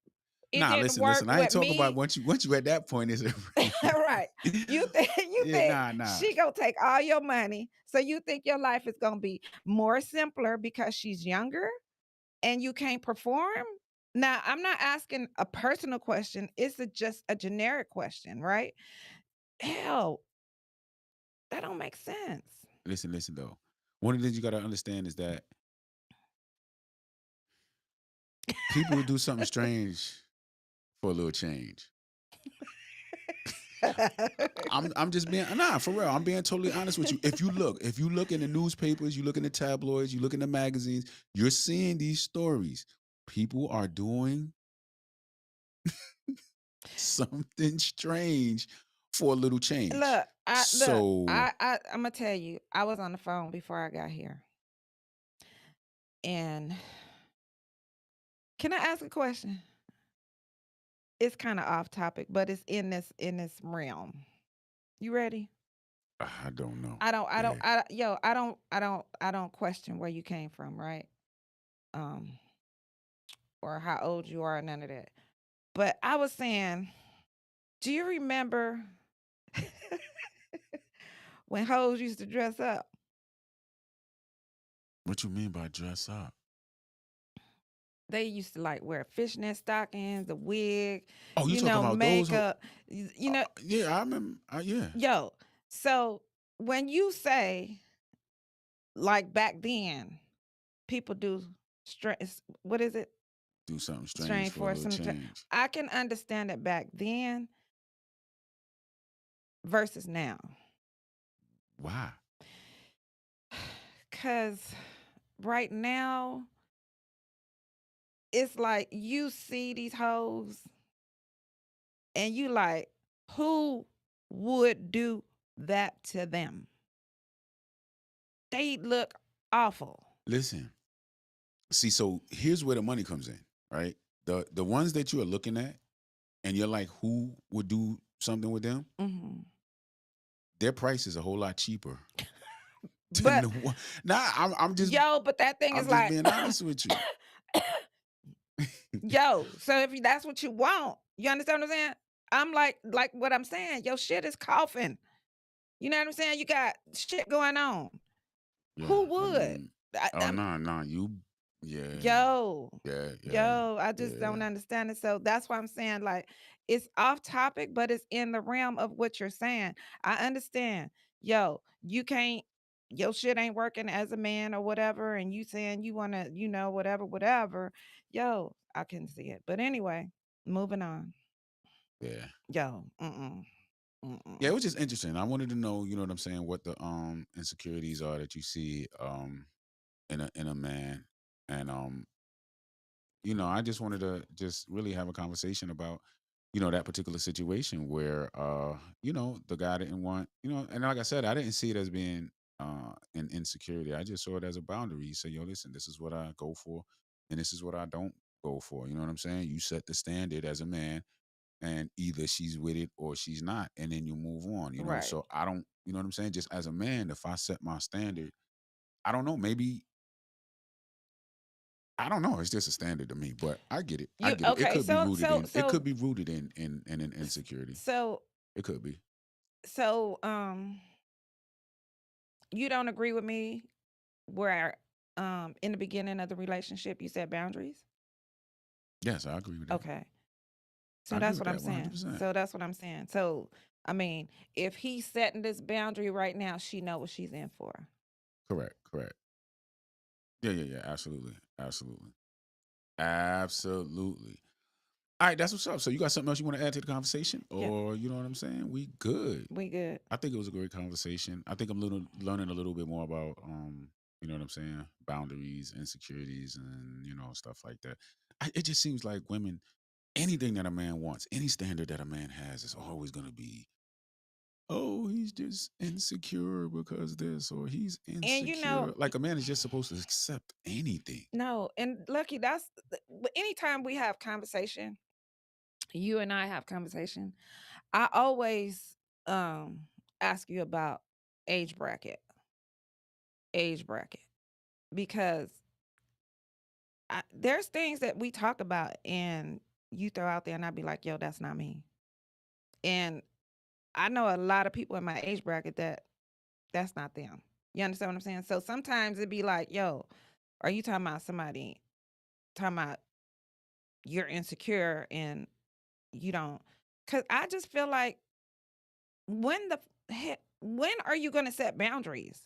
it Nah, didn't listen, work listen. I ain't with talking about me? once you at that point, is it? Right. You think you Yeah, think nah. she gonna take all your money. So you think your life is gonna be more simpler because she's younger and you can't perform? Now, I'm not asking a personal question. It's just a generic question, right? Hell, that don't make sense. Listen though. One of the things you gotta understand is that people will do something strange for a little change. I'm just being nah for real. I'm being totally honest with you. If you look in the newspapers, you look in the tabloids, you look in the magazines, you're seeing these stories. People are doing something strange for a little change. So I'm gonna tell you, I was on the phone before I got here. And can I ask a question? It's kind of off topic, but it's in this realm. You ready? I don't know. I don't, Yeah. yo, I don't question where you came from, right? Um, or how old you are, none of that. But I was saying, do you remember when hoes used to dress up? What you mean by dress up? They used to like wear fishnet stockings, a wig, Oh, you talking about those? makeup, you know, Yeah, I remember. Yeah, yo. So when you say like back then, people do what is it? do something strange Strange for a for little some. change. I can understand it back then versus now. Why? Cause right now it's like you see these hoes and you like, who would do that to them? They look awful. Listen, see, so here's where the money comes in, right? The ones that you are looking at, and you're like, who would do something with them? Mhm. Their price is a whole lot cheaper than But the one. Nah, but that thing I'm is just like, being honest with you. yo. So if that's what you want, you understand what I'm saying? I'm like what I'm saying. Your shit is coughing. You know what I'm saying? You got shit going on. Yeah, Who I would? mean, oh no, no, you, yeah, Yo, yeah, yo, I just yeah, don't understand it. So that's why I'm saying, like, it's off topic, but it's in the realm of what you're saying. I understand. Yo, you can't, your shit ain't working as a man or whatever, and you saying you want to, whatever, whatever. Yo, I can see it. But anyway, moving on. yeah. Yo, mm-mm, Yeah, it mm-mm. was just interesting. I wanted to know, you know what I'm saying, what the insecurities are that you see in a man. And I just wanted to just really have a conversation about, that particular situation where the guy didn't want, and like I said, I didn't see it as being an insecurity. I just saw it as a boundary. You say, yo, listen, this is what I go for and this is what I don't go for. You know what I'm saying? You set the standard as a man and either she's with it or she's not, and then you move on, Right. so I don't, you know what I'm saying, just as a man, if I set my standard, I don't know, maybe, I don't know, it's just a standard to me, but I You get it, it okay? could be So rooted so in it could so be rooted in an insecurity. so It could be. so you don't agree with me where in the beginning of the relationship you set boundaries? Yes, I agree with that. Okay. I So agree that's with what I'm that saying. 100%. So that's what I'm saying. So I mean, if he's setting this boundary right now, she know what she's in for. Correct. Yeah, absolutely, absolutely. All right, that's what's up. So you got something else you want to add to the conversation, Yeah, or you know what I'm saying? We good. we good. I think it was a great conversation. I think I'm learning a little bit more about, you know what I'm saying, boundaries, insecurities, and stuff like that. It just seems like women, anything that a man wants, any standard that a man has, is always going to be, oh, he's just insecure because this, or he's And insecure. Like a man is just supposed to accept anything. no, and lucky anytime we have conversation, you and I have conversation, I always um ask you about age bracket, age bracket, because there's things that we talk about and you throw out there, and I'd be like, yo, that's not me. And I know a lot of people in my age bracket that's not them. You understand what I'm saying? So sometimes it'd be like, yo, are you talking about somebody talking about you're insecure and you don't? Because I just feel like when are you going to set boundaries?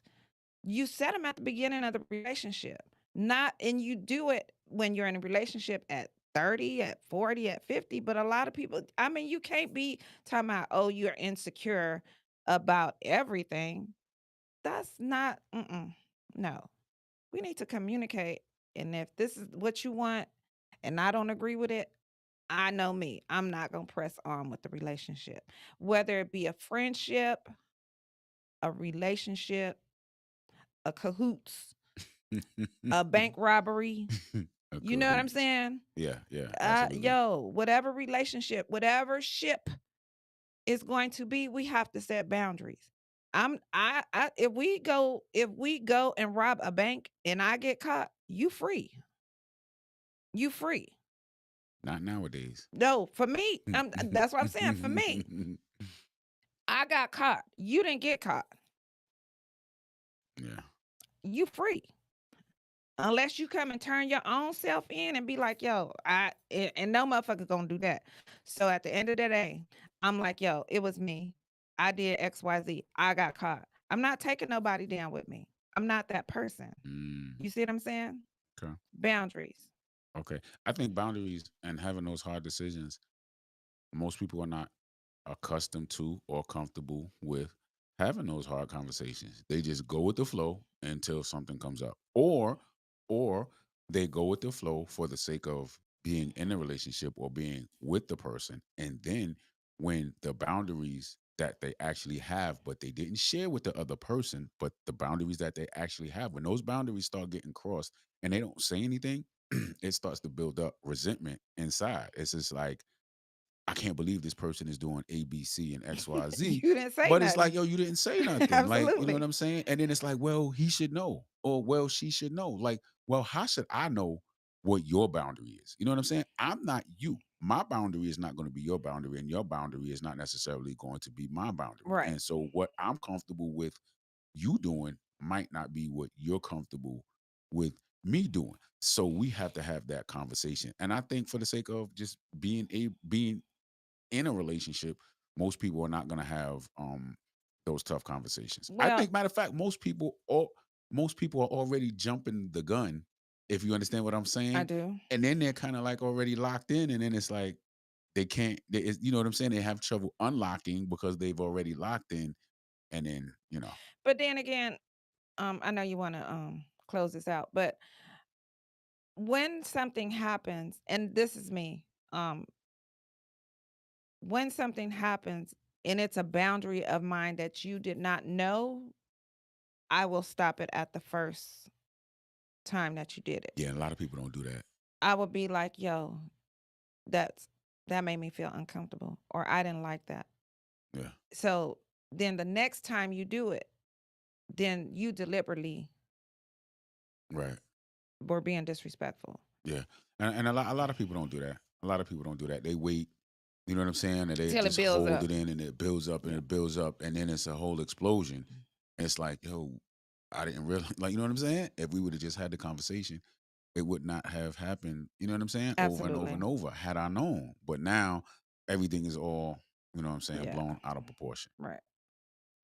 You set them at the beginning of the relationship, not, and you do it when you're in a relationship at 30, at 40, at 50. But a lot of people, I mean, you can't be talking about, oh, you're insecure about everything. That's not, no. We need to communicate. And if this is what you want and I don't agree with it, I know me. I'm not going to press on with the relationship, whether it be a friendship, a relationship, a cahoots, a bank robbery. A You know what I'm cahoots. saying? Yeah, yeah, absolutely. Yo, whatever relationship, whatever ship is going to be, we have to set boundaries. I if we go and rob a bank and I get caught, you free. You free. Not nowadays. No, for me, that's what I'm saying. For me, I got caught. You didn't get caught. Yeah. You free. Unless you come and turn your own self in and be like, yo, and no motherfucker gonna do that. So at the end of the day, I'm like, yo, it was me. I did XYZ. I got caught. I'm not taking nobody down with me. I'm not that person. Mm, You see what I'm saying? okay. Boundaries. Okay. I think boundaries and having those hard decisions, most people are not accustomed to or comfortable with having those hard conversations. They just go with the flow until something comes up. Or they go with the flow for the sake of being in a relationship or being with the person. And then when the boundaries that they actually have, but they didn't share with the other person, but the boundaries that they actually have, when those boundaries start getting crossed and they don't say anything, it starts to build up resentment inside. It's just like, I can't believe this person is doing A, B, C, and X, Y, Z. You didn't say But it's like, nothing. yo, you didn't say nothing. Like, you know what Absolutely. I'm saying? And then it's like, well, he should know, or well, she should know. Like, well, how should I know what your boundary is? You know what I'm saying? I'm not you. My boundary is not going to be your boundary, and your boundary is not necessarily going to be my boundary. Right. And so, what I'm comfortable with you doing might not be what you're comfortable with me doing. So we have to have that conversation. And I think for the sake of just being in a relationship, most people are not going to have those tough conversations. I Well, think, matter of fact, most people are already jumping the gun, if you understand what I'm I saying. do. And then they're kind of like already locked in, and then it's like they can't. You know what I'm saying? They have trouble unlocking because they've already locked in, and then But then again, I know you want to close this out, but when something happens, and this is me, when something happens and it's a boundary of mine that you did not know, I will stop it at the first time that you did it. yeah, a lot of people don't do that. I will be like, yo, that's that made me feel uncomfortable, or I didn't like that. Yeah, So then the next time you do it, then you deliberately right. were being disrespectful. Yeah, and a lot of people don't do that. A lot of people don't do that. They wait. You know what I'm saying? And they Till it just builds hold up. it in, and it builds up, and Yeah. it builds up, and then it's a whole explosion. It's like, yo, I didn't realize. Like, you know what I'm saying? If we would have just had the conversation, it would not have happened. You know what I'm saying? Over and over Absolutely. and over. Had I known, but now everything is all, you know what I'm saying, Yeah. blown out of proportion. Right.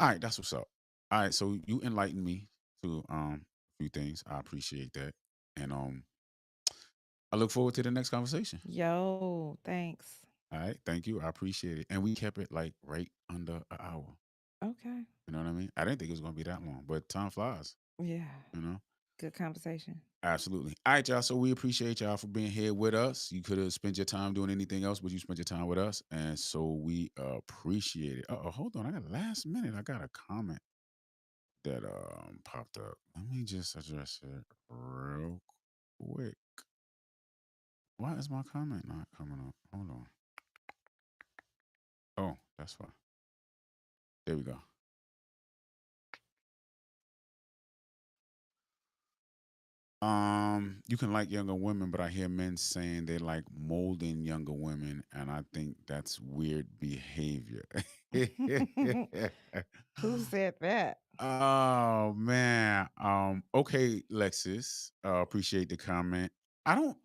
All right, that's what's up. All right, so you enlightened me to a few things. I appreciate that, and I look forward to the next conversation. Yo, thanks. All right. Thank you. I appreciate it. And we kept it like right under an hour. Okay. You know what I mean? I didn't think it was going to be that long, but time flies, Yeah. you know? Good conversation. Absolutely. All right, y'all. So we appreciate y'all for being here with us. You could have spent your time doing anything else, but you spent your time with us. And so we appreciate it. Oh, hold on. I got last minute. I got a comment that popped up. Let me just address it real quick. Why is my comment not coming up? Hold on. Oh, that's fine. There we go. You can like younger women, but I hear men saying they like molding younger women, and I think that's weird behavior. Who said that? Oh man. Okay, Lexus. Appreciate the comment. I don't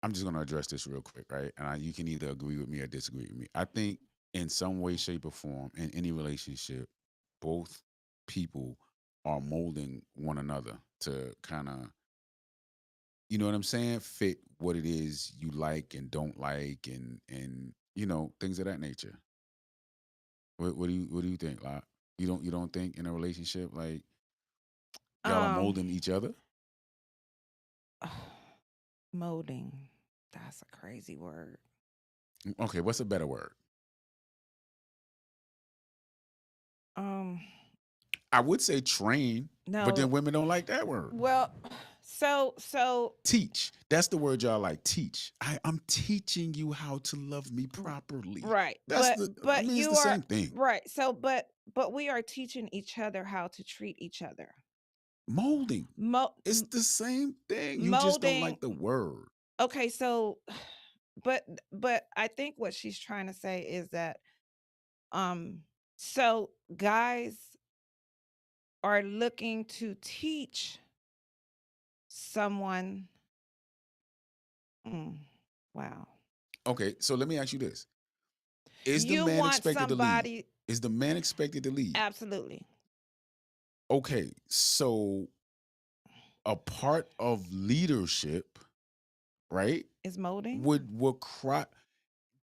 I'm just gonna address this real quick, right? And you can either agree with me or disagree with me. I think in some way, shape, or form, in any relationship, both people are molding one another to kind of, you know what I'm saying, fit what it is you like and don't like, and things of that nature. What do you think? Like, you don't think in a relationship like y'all are Um, molding each other? molding. That's a crazy word. Okay, what's a better word? Um, I would say train, but no. then women don't like that word. Well, so Teach. That's the word y'all like. Teach. I'm teaching you how to love me r- properly. right, That's but the. I but mean, it's you the are same thing. right. So, but we are teaching each other how to treat each other. Molding. Mo- It's the same thing. You just don't molding. like the word. Okay, so, but I think what she's trying to say is that um, so guys are looking to teach someone. Mm, wow. Okay, so let me ask you this: Is the You man want expected to lead? somebody, Is the man expected to lead? absolutely, Okay, so a part of leadership, right, is molding. would cry.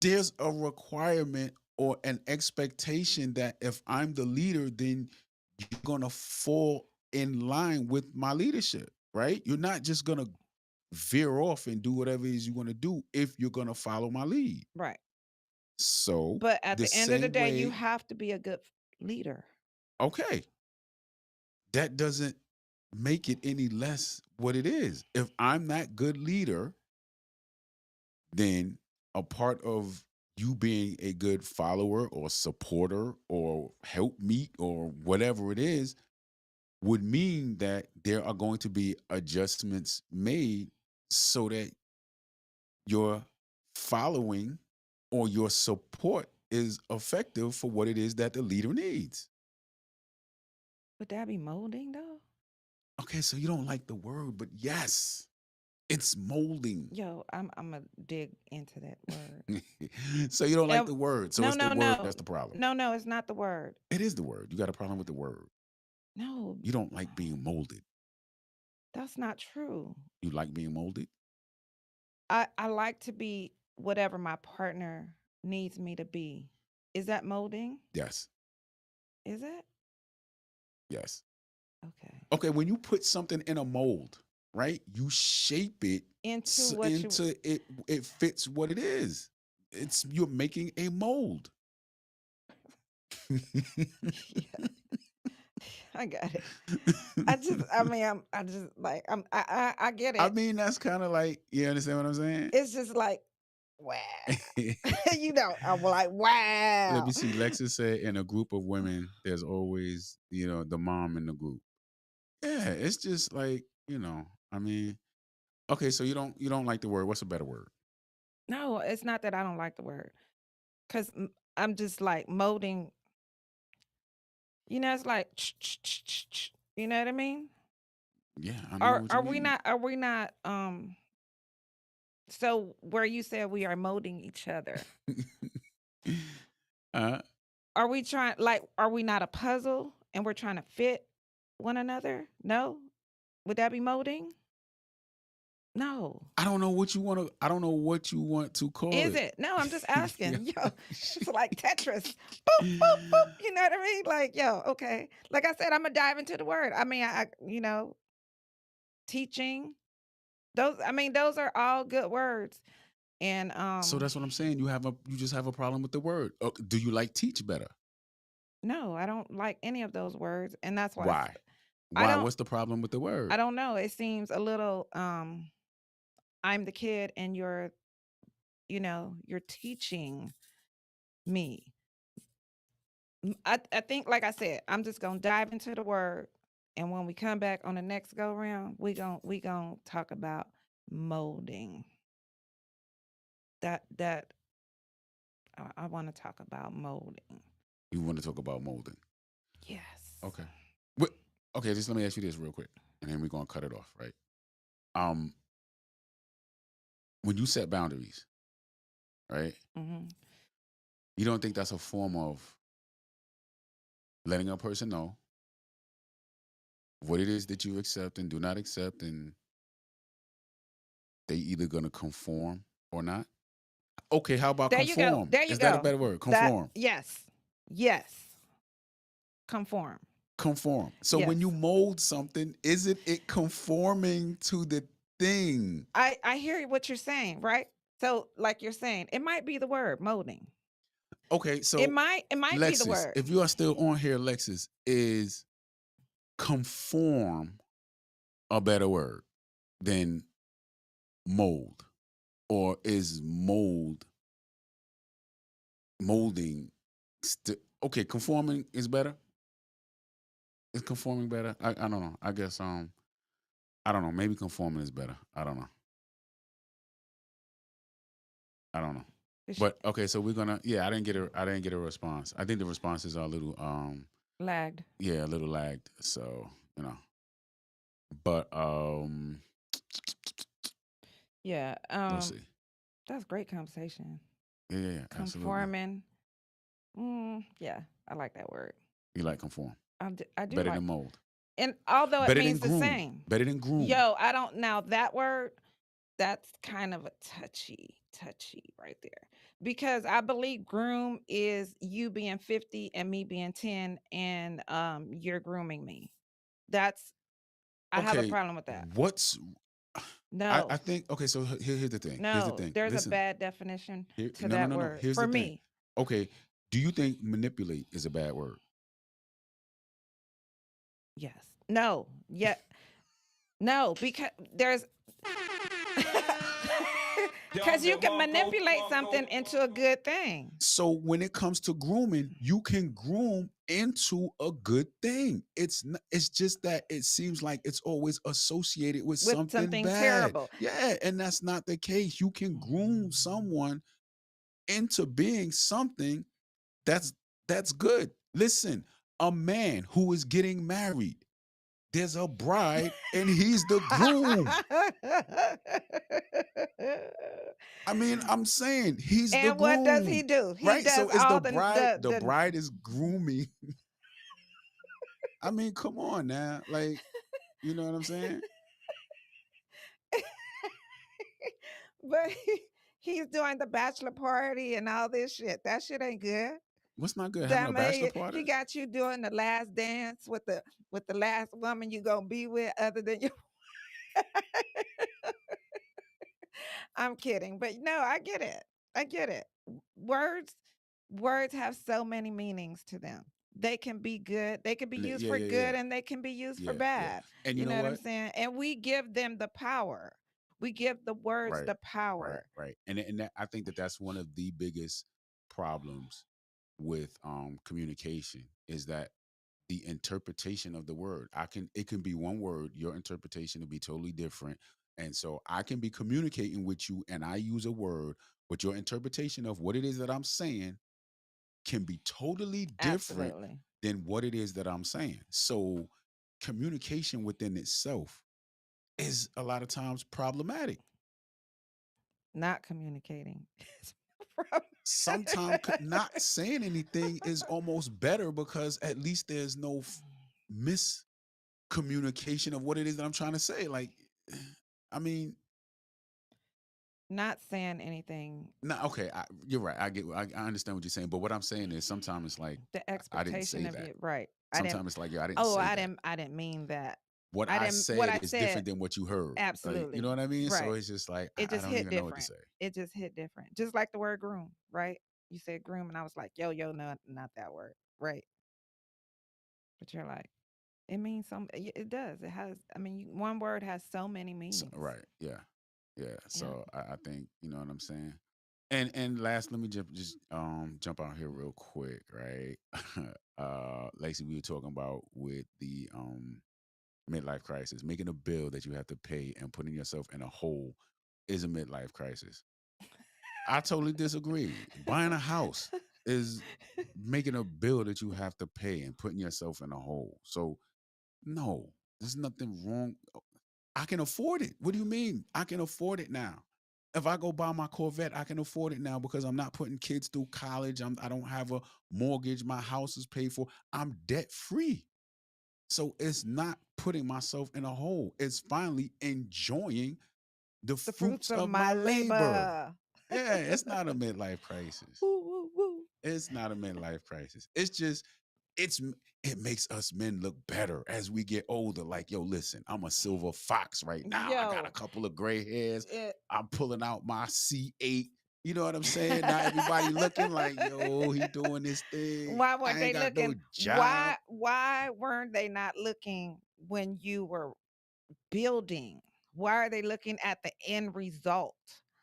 There's a requirement or an expectation that if I'm the leader, then you're gonna fall in line with my leadership, right? You're not just gonna veer off and do whatever it is you want to do if you're gonna follow my lead. Right. So But at the the end of the same day, you way, have to be a good leader. okay, that doesn't make it any less what it is. If I'm that good leader, then a part of you being a good follower or supporter or helpmeet or whatever it is would mean that there are going to be adjustments made so that your following or your support is effective for what it is that the leader needs. Would that be molding though? Okay, so you don't like the word, but yes, it's molding. Yo, I'm gonna dig into that word. So you don't like Um, the word. So no, it's the no, word that's no, the problem. no, it's not the word. It is the word. You got a problem with the word. No, You don't like being molded. that's not true. You like being molded? I like to be whatever my partner needs me to be. Is that molding? Yes. Is it? Yes. Okay. Okay, when you put something in a mold, right? You shape it Into what you into it fits what it is. It's you're making a mold. Yeah, I got it. I just like I get I it. mean, that's kind of like, you understand what I'm saying? It's just like, wow. I'm like, Let wow. me see. Lexus said in a group of women, there's always, the mom in the group. Yeah, it's just like, I mean, okay, so you don't like the word. What's a better word? No, it's not that I don't like the word. Cause I'm just like molding, it's like you know what I mean? Yeah, I know what you Are we mean. not so where you said we are molding each other, uh, are we trying, like, are we not a puzzle and we're trying to fit one another? No? Would that be molding? No. I don't know what you want to. I don't know what you want to call Is it. it? No, I'm just Yeah. asking. Yo, it's like Tetris. Boop, boop, boop. You know what I mean? Like, yo, okay. Like I said, I'm gonna dive into the word. I mean, teaching. Those, I mean, those are all good words. And So that's what I'm saying. You just have a problem with the word. Do you like teach better? no, I don't like any of those words. And that's why Why? I Why? don't What's the problem with the I word? don't know. It seems a little I'm the kid and you're teaching me. I think, like I said, I'm just gonna dive into the word, and when we come back on the next go round, we gonna talk about molding. That I want to talk about molding. You want to talk about molding? Yes. Okay. What? Okay. Just let me ask you this real quick, and then we're gonna cut it off, right? Um, when you set boundaries, right? Hmm. You don't think that's a form of letting a person know what it is that you accept and do not accept, and they either gonna conform or not? Okay, how about There you go. conform? There you Is that a go. better word? That Conform. yes, yes. Conform. Conform. So when you Yes. mold something, isn't it conforming to the thing? I hear what you're saying, right? So, like you're saying, it might be the word molding. Okay, It so might it might be the Lexus, word. if you are still on here, Lexus, is conform a better word than mold? Or is molding okay, conforming is better? Is conforming better? I don't know. I guess I don't know. Maybe conforming is better. I don't know. I don't know. It's But okay, so we're gonna I didn't get a response. I think the responses are a little lagged. yeah, a little lagged. So, you know. But Yeah. we'll see. That's great conversation. Yeah, yeah, yeah, absolutely. Conforming. Yeah, I like that word. You like conform. I do Better like, than mold. and although it Better than means the groom. same, Better than groom. yo, I don't now that word. That's kind of a touchy right there, because I believe groom is you being 50 and me being 10, and you're grooming me. That's I have a Okay, problem with that. what's I No, think okay, so here's the thing. Here's the no, thing. there's a Listen. bad definition Here, to no, no, that no, no. word Here's for the thing. me. Okay, do you think manipulate is a bad word? Yes. No. Yeah. No, because there's because you can manipulate something into a good thing So when it comes to grooming, you can groom into a good thing. It's just that it seems like it's always associated with with something something bad. terrible. Yeah, and that's not the case. You can groom someone into being something that's that's good. Listen, a man who is getting married, there's a bride and he's the groom. I mean, I'm saying he's the And what does he groom, do? He right? does So is all the the bride is grooming. I mean, come on now. Like, you know what I'm saying? but he's doing the bachelor party and all this shit. That shit ain't good. What's not good? Having a Damn, bachelor he party? got you doing the last dance with the last woman you gonna be with, other than you. I'm kidding, but no, I get it. I get it. Words, words have so many meanings to them. They can be good. They can be used Yeah, for yeah, yeah. good, and they can be used for Yeah, yeah. bad. And you You know know what I'm what? saying? And we give them the power. We give the words Right, the right, power. right. And I think that that's one of the biggest problems with communication is that the interpretation of the word. It can be one word, your interpretation will be totally different. And so I can be communicating with you and I use a word, but your interpretation of what it is that I'm saying can be totally different Absolutely. than what it is that I'm saying. So communication within itself is a lot of times problematic. Not communicating. It's a Sometimes problem. not saying anything is almost better because at least there's no miscommunication. communication of what it is that I'm trying to say. Like, I mean, Not saying anything. no, okay, you're right. I understand what you're saying, but what I'm saying is sometimes it's like The I didn't expectation say of that. you, right? I didn't. Sometimes it's like, yo, I didn't Oh, say that. I didn't mean that. What I I didn't. What said I is said. different than what you heard. Like, you know Absolutely what I mean? So right. it's just like It I just don't hit even know what to different. say. It just hit different. Just like the word groom, right? You said groom, and I was like, yo, yo, no, not that word, right? But you're like, it means some. It does. It has. I mean, one word has so many So, meanings. right, yeah, yeah. Yeah. So I think you know what I'm saying. And last, let me just jump out here real quick, right? Lacey, we were talking about with the midlife crisis, making a bill that you have to pay and putting yourself in a hole is a midlife crisis. I totally disagree. Buying a house is making a bill that you have to pay and putting yourself in a hole. So no, there's nothing wrong. I can afford it. What do you mean? I can afford it now. If I go buy my Corvette, I can afford it now because I'm not putting kids through college. I don't have a mortgage. My house is paid for. I'm debt free. So it's not putting myself in a hole. It's finally enjoying the The fruits fruits of of my my labor. labor. Yeah, it's not a midlife crisis. Woo, woo, woo. It's not a midlife crisis. It's just it's it makes us men look better as we get older. Like, yo, listen, I'm a silver fox right now. I got a Yo, couple of gray hairs. it. I'm pulling out my C8. You know what I'm saying? Now everybody looking like, yo, he doing this thing. Why weren't I ain't they got no looking? job. Why weren't they not looking when you were building? Why are they looking at the end result?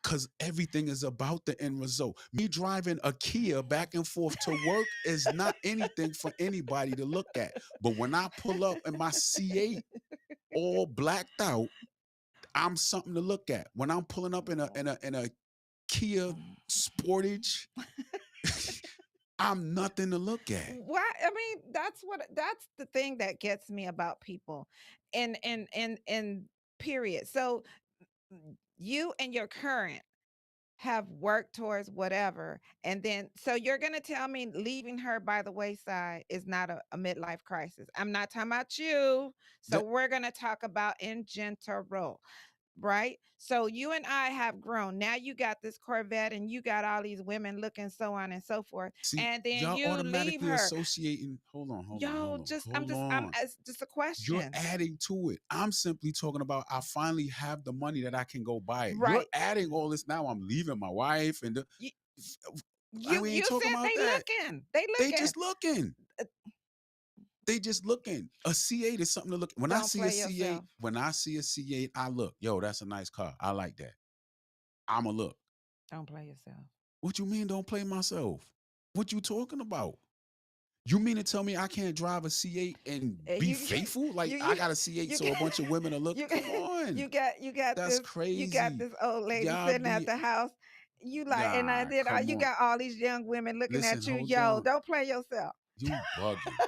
Because everything is about the end result. Me driving a Kia back and forth to work is not anything for anybody to look at. But when I pull up in my C8 all blacked out, I'm something to look at. When I'm pulling up in a Kia Sportage, I'm nothing to look at. Why? I mean, that's the thing that gets me about people, and period. So you and your current have worked towards whatever, and then so you're gonna tell me leaving her by the wayside is not a midlife crisis. I'm not talking about you. So That we're gonna talk about in general, right? So you and I have grown. Now you got this Corvette and you got all these women looking so on and so forth. see, And then y'all you leave automatically her. associating. Hold on, hold on, Yo, hold on, just hold I'm on. it's just a You're question. adding to it. I'm simply talking about I finally have the money that I can go buy it. You're Right. adding all this now. I'm leaving my wife and You we ain't you talking said about they that. looking. They They looking. just looking. Uh, They just looking. A C8 is something to look. When I Don't see a play C8, yourself. when I see a C8, I look. Yo, that's a nice car. I like that. I'ma look. Don't play yourself. What you mean don't play myself? What you talking about? You mean to tell me I can't drive a C8 and And be you faithful? Like I you got a C8 you so a bunch of women are look. you Come on. That's you got crazy. this old lady Y'all sitting at be the house. You like, and I nah, did come you on. got all these young women looking Listen, at you. hold Yo, on. don't play yourself. You bugging.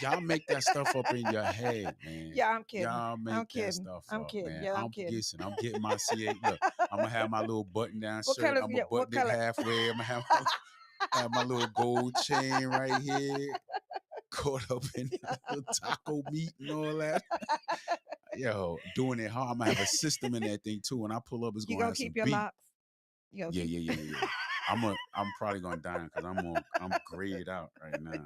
Y'all make that stuff up in your head, man. Yeah, I'm kidding. Y'all I'm make that kidding. stuff I'm up, kidding. man. Yeah, I'm I'm kidding. guessing. I'm getting my C8. Look, I'm gonna have my little button down What shirt. color is I'm gonna your what button it color? halfway. I'm gonna have have my little gold chain right here, caught up in the taco meat and all that. Yo, doing it hard. I'm gonna have a system in that thing too. When I pull up, it's You gonna gonna have some keep your beat. locks? You gonna Yeah, keep yeah, yeah, yeah, yeah. I'm probably gonna die because I'm grayed out right now.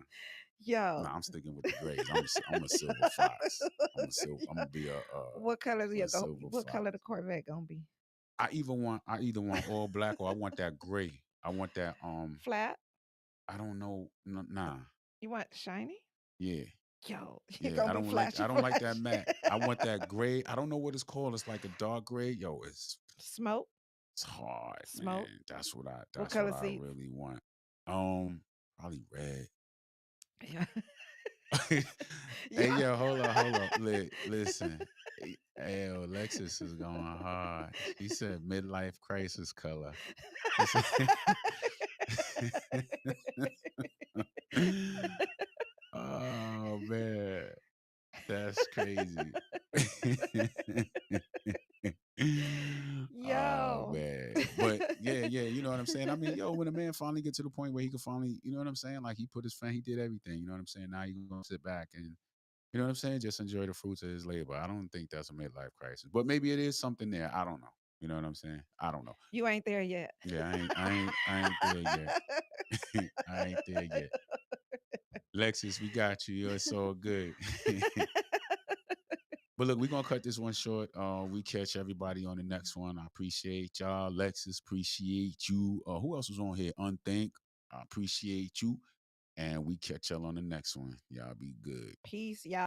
yo. Nah, I'm sticking with the grays. I'm a silver fox. I'm gonna be What color is your a silver what fox. color the Corvette gonna be? I either want all black or I want that gray. I want that Flat? I don't know nah. You want shiny? Yeah. Yo, you're Yeah, gonna be flashy I don't like that flash. matte. I want that gray. I don't know what it's called. It's like a dark gray. Yo, Smoke? it's hard, Smoke? man. What That's what color I seats? really want. Probably red. Yeah. Hey, Yeah. yo, hold on. Listen. Hey, yo, Lexus is going hard. She said midlife crisis color. She said, oh, man. That's crazy. Oh Yo. man. But yeah, yeah, you know what I'm saying? I mean, yo, when a man finally get to the point where he could finally, you know what I'm saying? Like he put his fan, he did everything, you know what I'm saying? Now he gonna sit back and You know what I'm saying? Just enjoy the fruits of his labor. I don't think that's a midlife crisis, but maybe it is something there. I don't know. You know what I'm saying? I don't know. You ain't there yet. Yeah, I ain't there yet. I ain't there yet. Lexus, we got you. You're so good. But look, we're gonna cut this one short. We catch everybody on the next one. I appreciate y'all. Lexus, appreciate you. Who else was on here? Unthink. I appreciate you. And we catch y'all on the next one. Y'all be good. Peace, y'all.